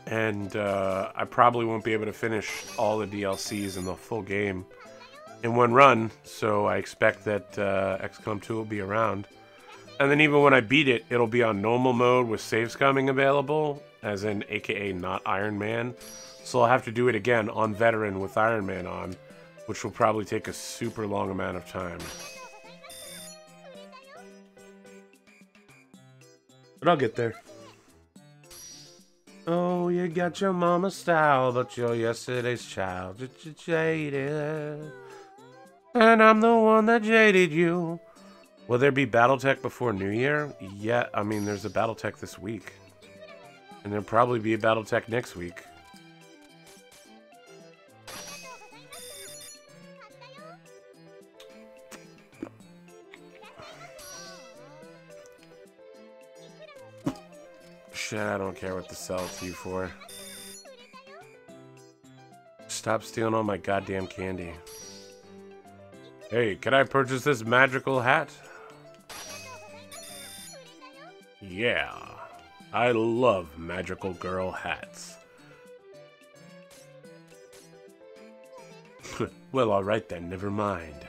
S1: And I probably won't be able to finish all the DLCs in the full game in one run, so I expect that XCOM 2 will be around. And then even when I beat it, it'll be on normal mode with saves coming available, as in aka not Iron Man. So I'll have to do it again on Veteran with Iron Man on, which will probably take a super long amount of time. But I'll get there. Oh, you got your mama's style, but you're yesterday's child. You're jaded. And I'm the one that jaded you. Will there be Battletech before New Year? Yeah, I mean, there's a Battletech this week. And there'll probably be a Battletech next week. Shit, I don't care what to sell it to you for. Stop stealing all my goddamn candy. Hey, can I purchase this magical hat? Yeah, I love magical girl hats. Well, alright then, never mind.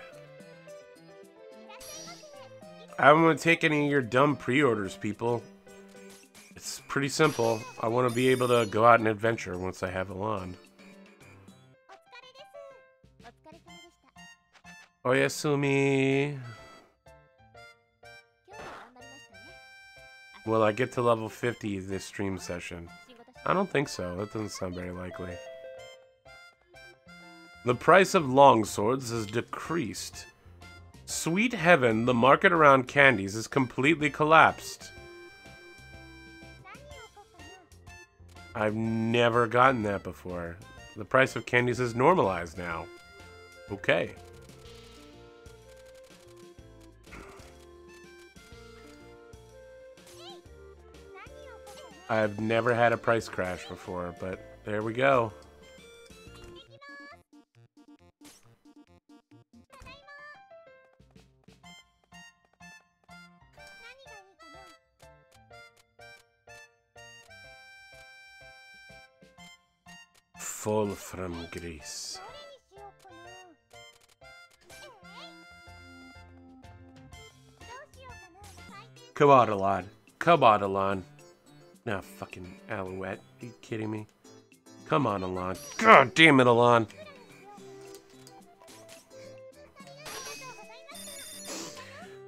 S1: I don't want to take any of your dumb pre-orders, people. It's pretty simple. I want to be able to go out and adventure once I have a lawn. Oyasumi. Will I get to level 50 this stream session? I don't think so. That doesn't sound very likely. The price of longswords has decreased. Sweet heaven, the market around candies is completely collapsed. I've never gotten that before. The price of candies is normalized now. Okay. I've never had a price crash before, but there we go. Full from Greece. Come on, Alon. Come on, Alon. Nah, fucking Alouette. Are you kidding me? Come on, Alon. God damn it, Alon.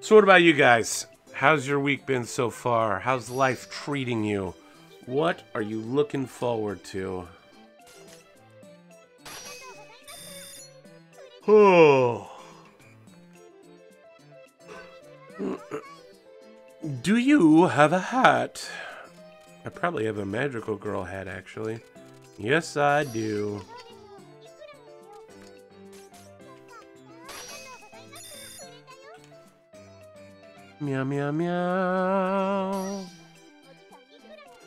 S1: So what about you guys? How's your week been so far? How's life treating you? What are you looking forward to? Oh. Do you have a hat? I probably have a magical girl hat, actually. Yes, I do. Meow, meow, meow.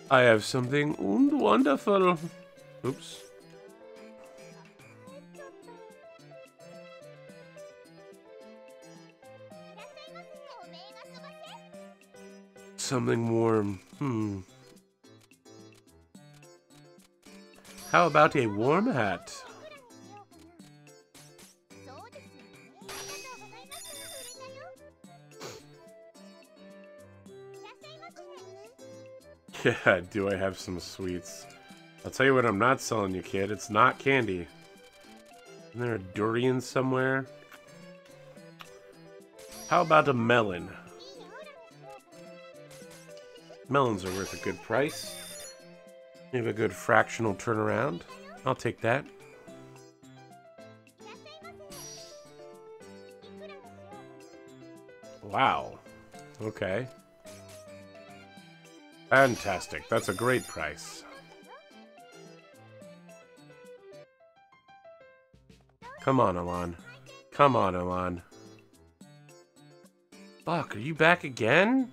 S1: I have something wonderful. Oops. something warm. How about a warm hat? Yeah, do I have some sweets? I'll tell you what I'm not selling you, kid. It's not candy. Isn't there a durian somewhere? How about a melon? Melons are worth a good price. Maybe a good fractional turnaround. I'll take that. Wow. Okay. Fantastic. That's a great price. Come on, Alon. Come on, Alon. Fuck, are you back again?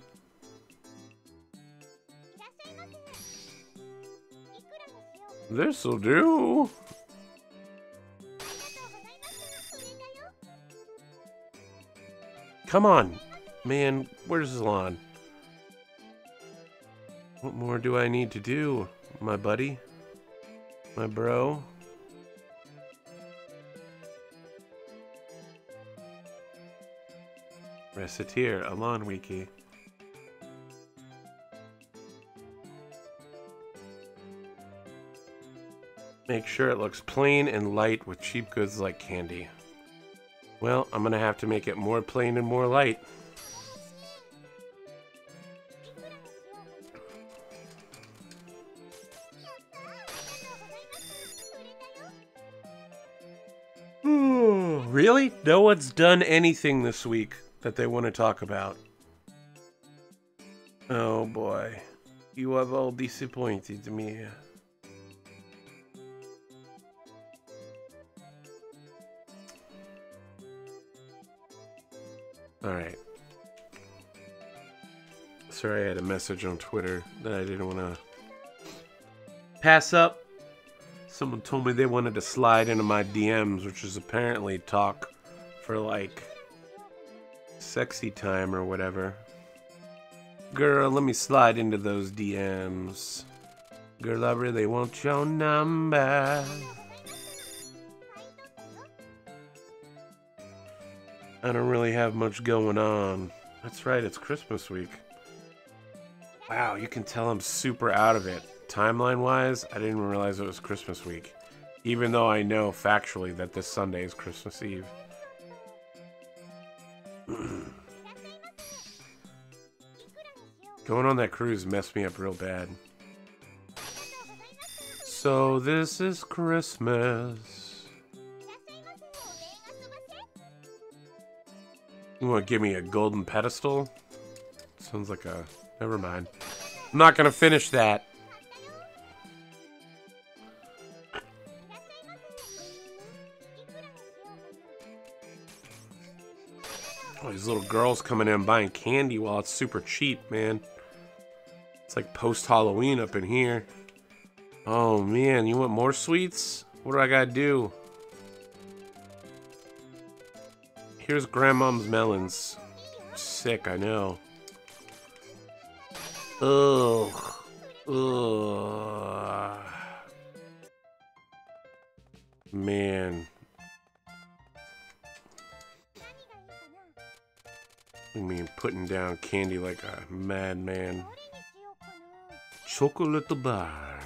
S1: This'll do. Come on. Man, where's Alon? What more do I need to do, my buddy? My bro? Recettear, Alon Wiki. Make sure it looks plain and light with cheap goods like candy. Well, I'm gonna have to make it more plain and more light. Really? No one's done anything this week that they want to talk about. Oh boy. You have all disappointed me. Alright. Sorry, I had a message on Twitter that I didn't want to pass up. Someone told me they wanted to slide into my DMs, which is apparently talk for like sexy time or whatever. Girl, let me slide into those DMs. Girl, I really want your number. I don't really have much going on. That's right, it's Christmas week. Wow, you can tell I'm super out of it. Timeline-wise, I didn't even realize it was Christmas week. Even though I know factually that this Sunday is Christmas Eve. Going on that cruise messed me up real bad. So this is Christmas. You want to give me a golden pedestal? Sounds like a... Never mind. I'm not going to finish that. Oh, these little girls coming in buying candy while it's super cheap, man. It's like post-Halloween up in here. Oh, man. You want more sweets? What do I gotta do? Here's Grandmom's melons. Sick, I know. Ugh. Ugh. Man. I mean, putting down candy like a madman. Chocolate bar.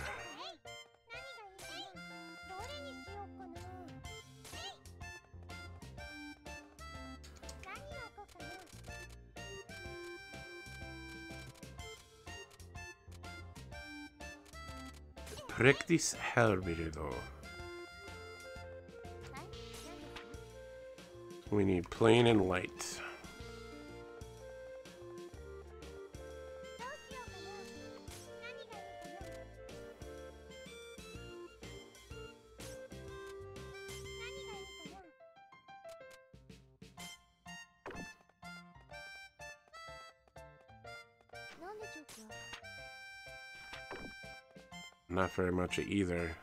S1: Practice herbido. We need plain and light. Not very much either.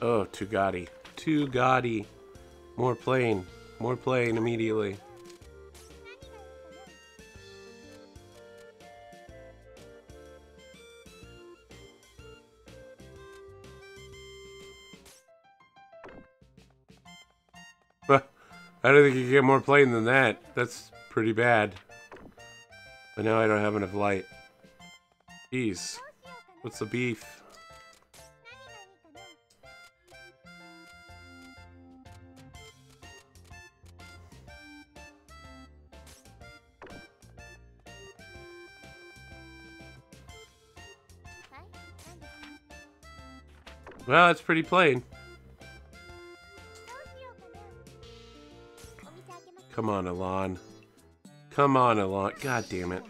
S1: Oh, too gaudy. Too gaudy. More plane. More plane immediately. I don't think you can get more plain than that. That's pretty bad. But now I don't have enough light. Jeez. What's the beef? Well, it's pretty plain. Come on, Alon. Come on, Alon. God damn it.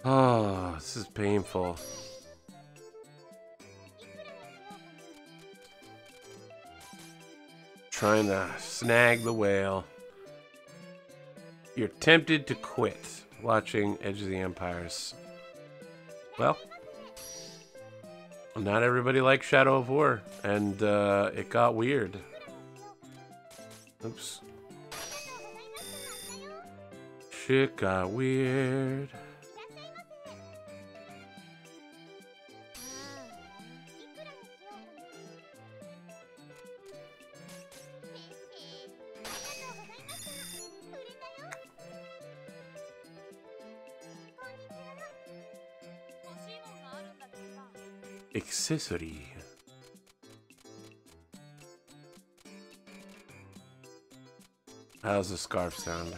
S1: Oh, this is painful. Trying to snag the whale. You're tempted to quit watching Edge of the Empires. Well, not everybody likes Shadow of War, and it got weird. Oops. Shit got weird. Accessory. How's the scarf sound?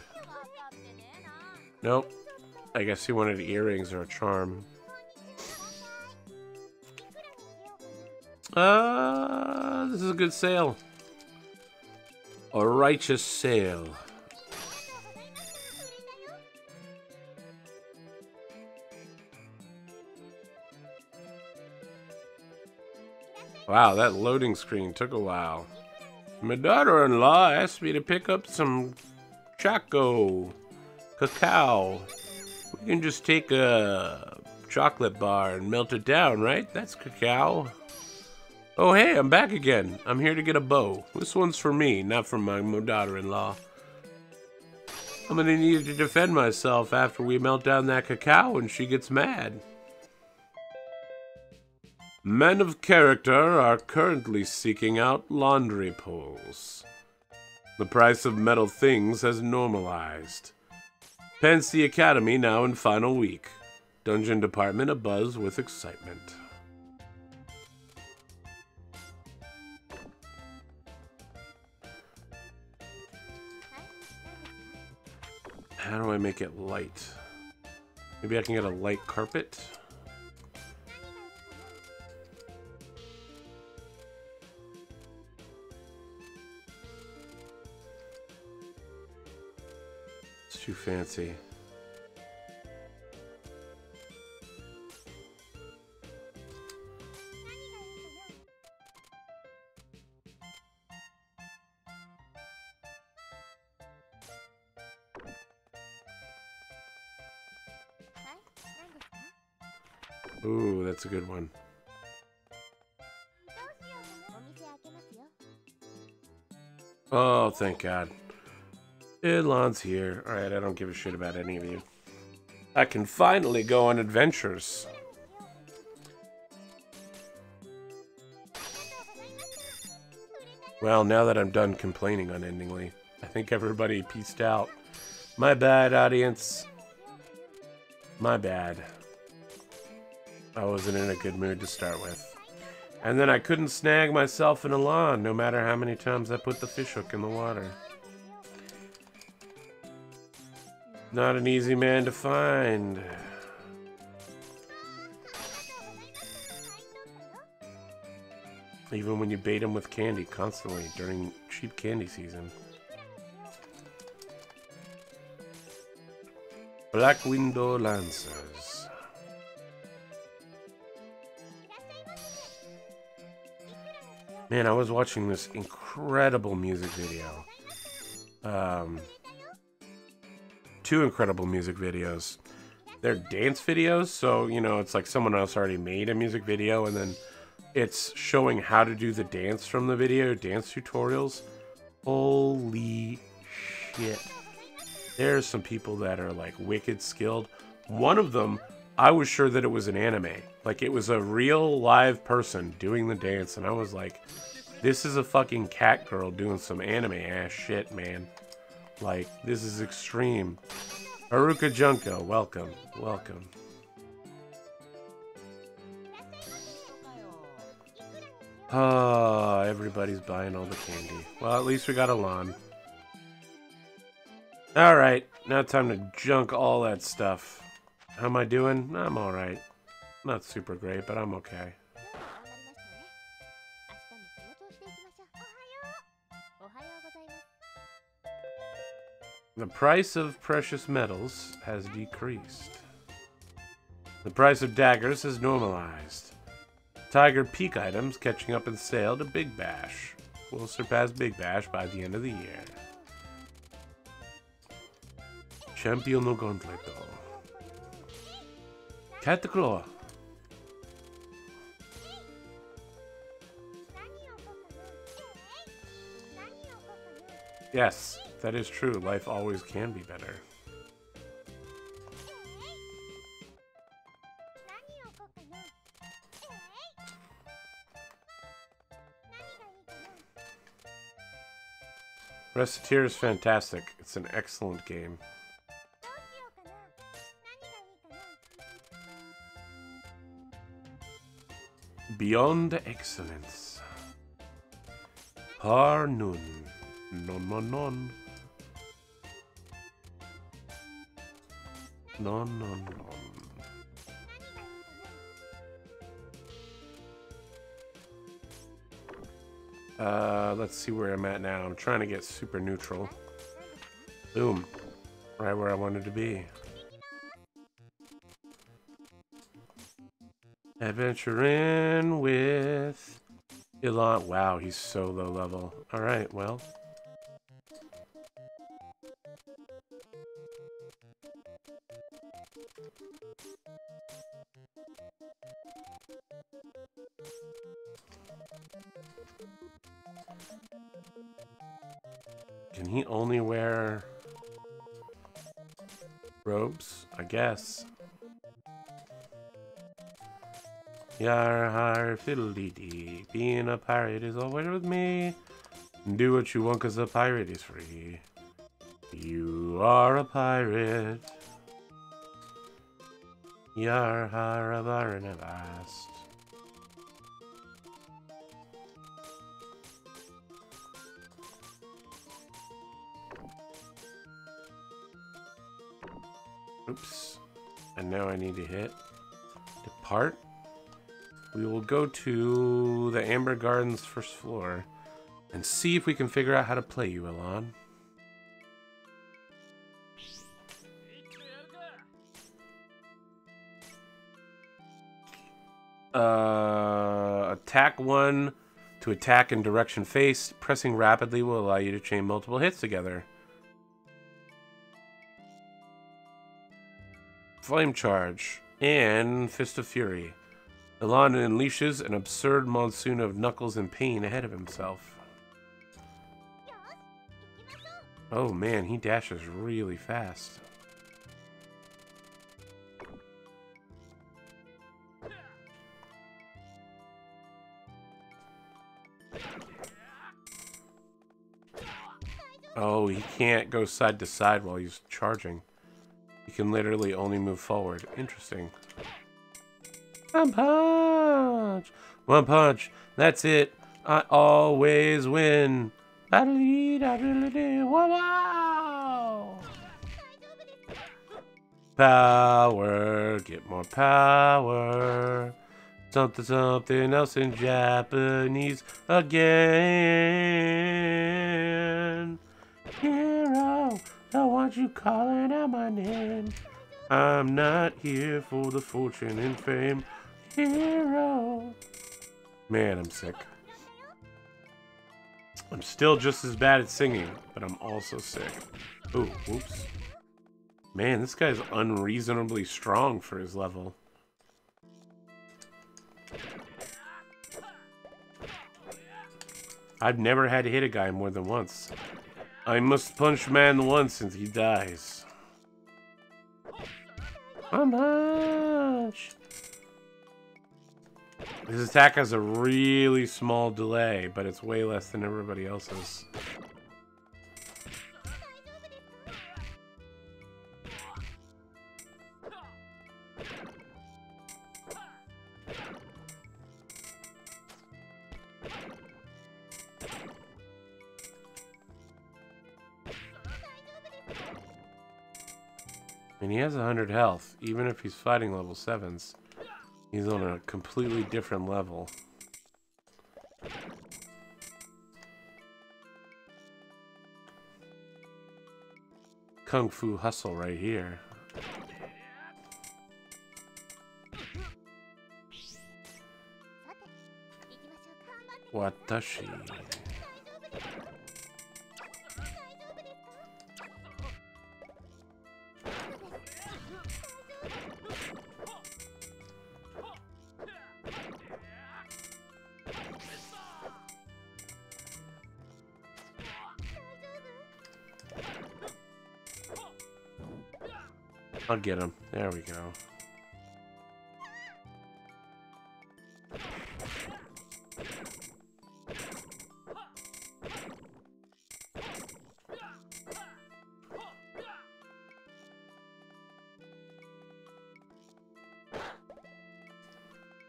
S1: Nope. I guess he wanted earrings or a charm. This is a good sale. A righteous sale. Wow, that loading screen took a while. My daughter-in-law asked me to pick up some cacao. We can just take a chocolate bar and melt it down, right? That's cacao. Oh, hey, I'm back again. I'm here to get a bow. This one's for me, not for my daughter-in-law. I'm gonna need to defend myself after we melt down that cacao and she gets mad. Men of character are currently seeking out laundry poles. The price of metal things has normalized. Pensy Academy now in final week. Dungeon department abuzz with excitement. How do I make it light? Maybe I can get a light carpet? Too fancy. Ooh, that's a good one. Oh, thank God. Elon's here. Alright, I don't give a shit about any of you. I can finally go on adventures. Well, now that I'm done complaining unendingly, I think everybody peaced out. My bad, audience. My bad. I wasn't in a good mood to start with. And then I couldn't snag myself in a lawn, no matter how many times I put the fishhook in the water. Not an easy man to find. Even when you bait him with candy constantly during cheap candy season. Black Window Lancers. Man, I was watching this incredible music video. 2 incredible music videos. They're dance videos, so, you know, it's like someone else already made a music video, and then it's showing how to do the dance from the video, dance tutorials. Holy shit. There's some people that are, like, wicked skilled. One of them, I was sure that it was an anime. Like, it was a real live person doing the dance, and I was like, this is a fucking cat girl doing some anime-ass shit, man. Like, this is extreme. Haruka Junko, welcome, welcome. Oh, everybody's buying all the candy. Well, at least we got a lawn. Alright, now time to junk all that stuff. How am I doing? I'm alright. Not super great, but I'm okay. The price of precious metals has decreased. The price of daggers has normalized. Tiger Peak items catching up in sale to Big Bash. Will surpass Big Bash by the end of the year. Champion no Gauntleto. Cataclaw. Yes, that is true. Life always can be better. Recettear is fantastic. It's an excellent game. Beyond excellence. Par nun. Non, non, non. Non, non, non. Let's see where I'm at now. I'm trying to get super neutral. Boom. Right where I wanted to be. Adventuring with Elon. Wow, he's so low level. Alright, well. Can he only wear robes? I guess. Yar har fiddle-dee-dee. Being a pirate is always with me. Do what you want cause a pirate is free. You are a pirate. Yar har a baron at last. Oops. And now I need to hit depart. We will go to the Amber Gardens first floor and see if we can figure out how to play you, Elon. Attack 1 to attack in direction face. Pressing rapidly will allow you to chain multiple hits together. Flame Charge and Fist of Fury. Elon unleashes an absurd monsoon of knuckles and pain ahead of himself. Oh man, he dashes really fast. Oh, he can't go side to side while he's charging. He can literally only move forward. Interesting. One punch! One punch. That's it. I always win. Wow! Power. Get more power. Something else in Japanese again. Hero, don't want you calling out my name. I'm not here for the fortune and fame. Hero. Man, I'm sick. I'm still just as bad at singing, but I'm also sick. Ooh, whoops. Man, this guy's unreasonably strong for his level. I've never had to hit a guy more than once. I must punch man once and he dies. How much? His attack has a really small delay, but it's way less than everybody else's. And he has 100 health, even if he's fighting level 7s. He's on a completely different level. Kung Fu hustle right here. Watashi. I'll get him. There we go.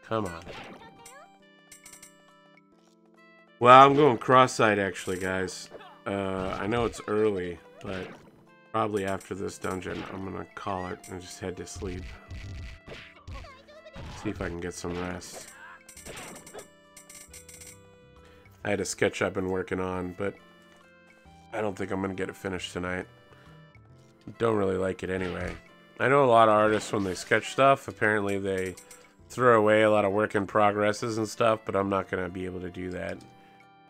S1: Come on. Well, I'm going cross-eyed actually, guys. I know it's early, but probably after this dungeon, I'm gonna call it and just head to sleep. See if I can get some rest. I had a sketch I've been working on, but I don't think I'm gonna get it finished tonight. Don't really like it anyway. I know a lot of artists, when they sketch stuff, apparently they throw away a lot of work in progresses and stuff, but I'm not gonna be able to do that.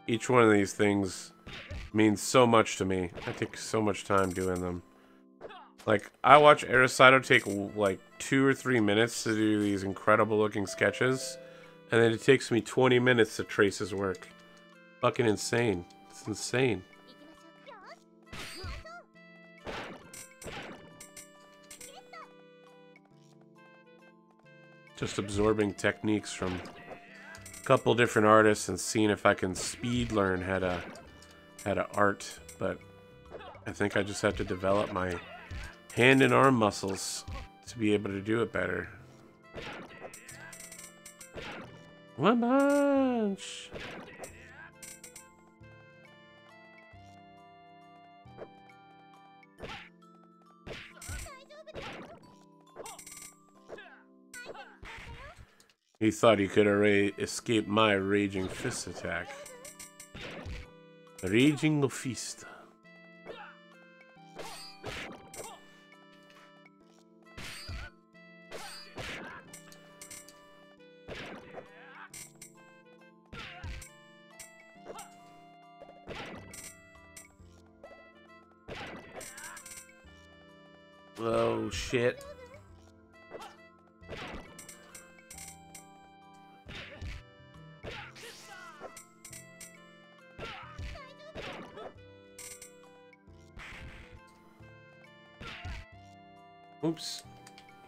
S1: Each one of these things means so much to me. I take so much time doing them. Like, I watch Recettear take like 2 or 3 minutes to do these incredible looking sketches, and then it takes me 20 minutes to trace his work. Fucking insane. It's insane. Just absorbing techniques from a couple different artists and seeing if I can speed learn how to art, but I think I just have to develop my hand and arm muscles to be able to do it better. One bunch. He thought he could escape my raging fist attack. Raging fist. Oh shit. Oops.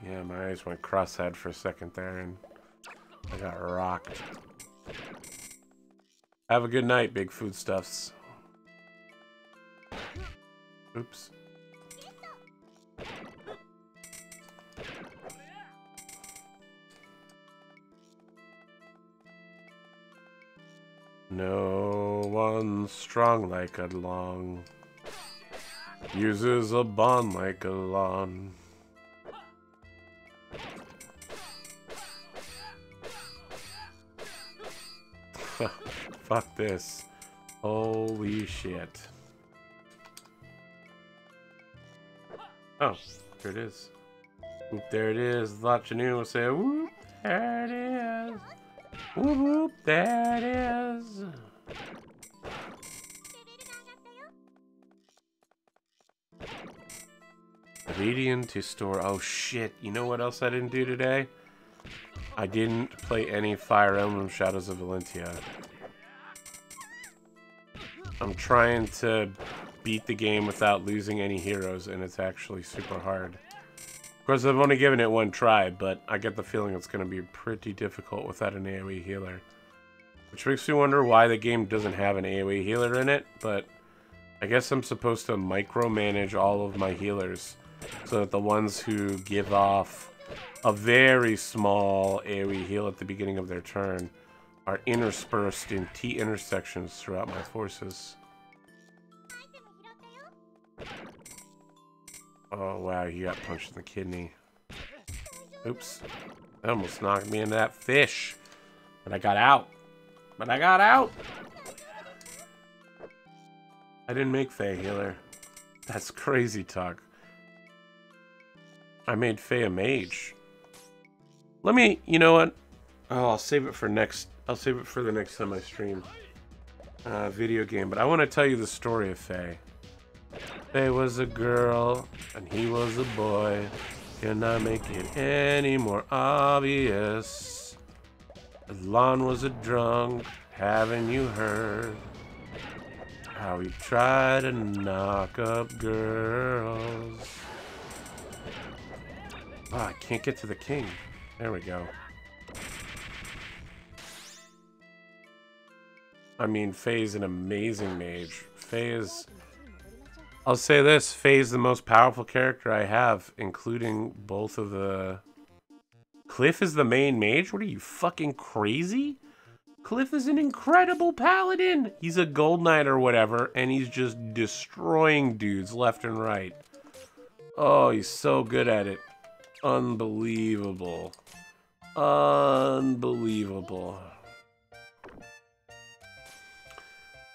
S1: Yeah, my eyes went cross-eyed for a second there and I got rocked. Have a good night, big foodstuffs. Oops. No one strong like a long uses a bond like a lawn. Fuck this. Holy shit. Oh, there it is. Whoop, there it is. Thought you knew. We'll say, whoop, there it is. Whoop, whoop, there it is. Radiant to store. Oh shit, you know what else I didn't do today? I didn't play any Fire Emblem Shadows of Valentia. I'm trying to beat the game without losing any heroes, and it's actually super hard. Of course, I've only given it one try, but I get the feeling it's going to be pretty difficult without an AoE healer. Which makes me wonder why the game doesn't have an AoE healer in it, but I guess I'm supposed to micromanage all of my healers so that the ones who give off a very small AoE heal at the beginning of their turn are interspersed in T intersections throughout my forces. Oh wow, he got punched in the kidney. Oops. That almost knocked me into that fish. But I got out. But I got out! I didn't make Faye a healer. That's crazy talk. I made Faye a mage. Let me, you know what? Oh, I'll save it for next. I'll save it for the next time I stream. Video game. But I want to tell you the story of Faye. Faye was a girl, and he was a boy. Can I make it any more obvious? Lon was a drunk, haven't you heard? How he tried to knock up girls. Oh, I can't get to the king. There we go. I mean, Faye's an amazing mage. Faye is... I'll say this, Faye's the most powerful character I have, including both of the... Cliff is the main mage? What are you, fucking crazy? Cliff is an incredible paladin! He's a gold knight or whatever, and he's just destroying dudes left and right. Oh, he's so good at it. Unbelievable. Unbelievable.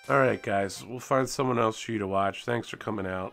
S1: Alright guys, we'll find someone else for you to watch. Thanks for coming out.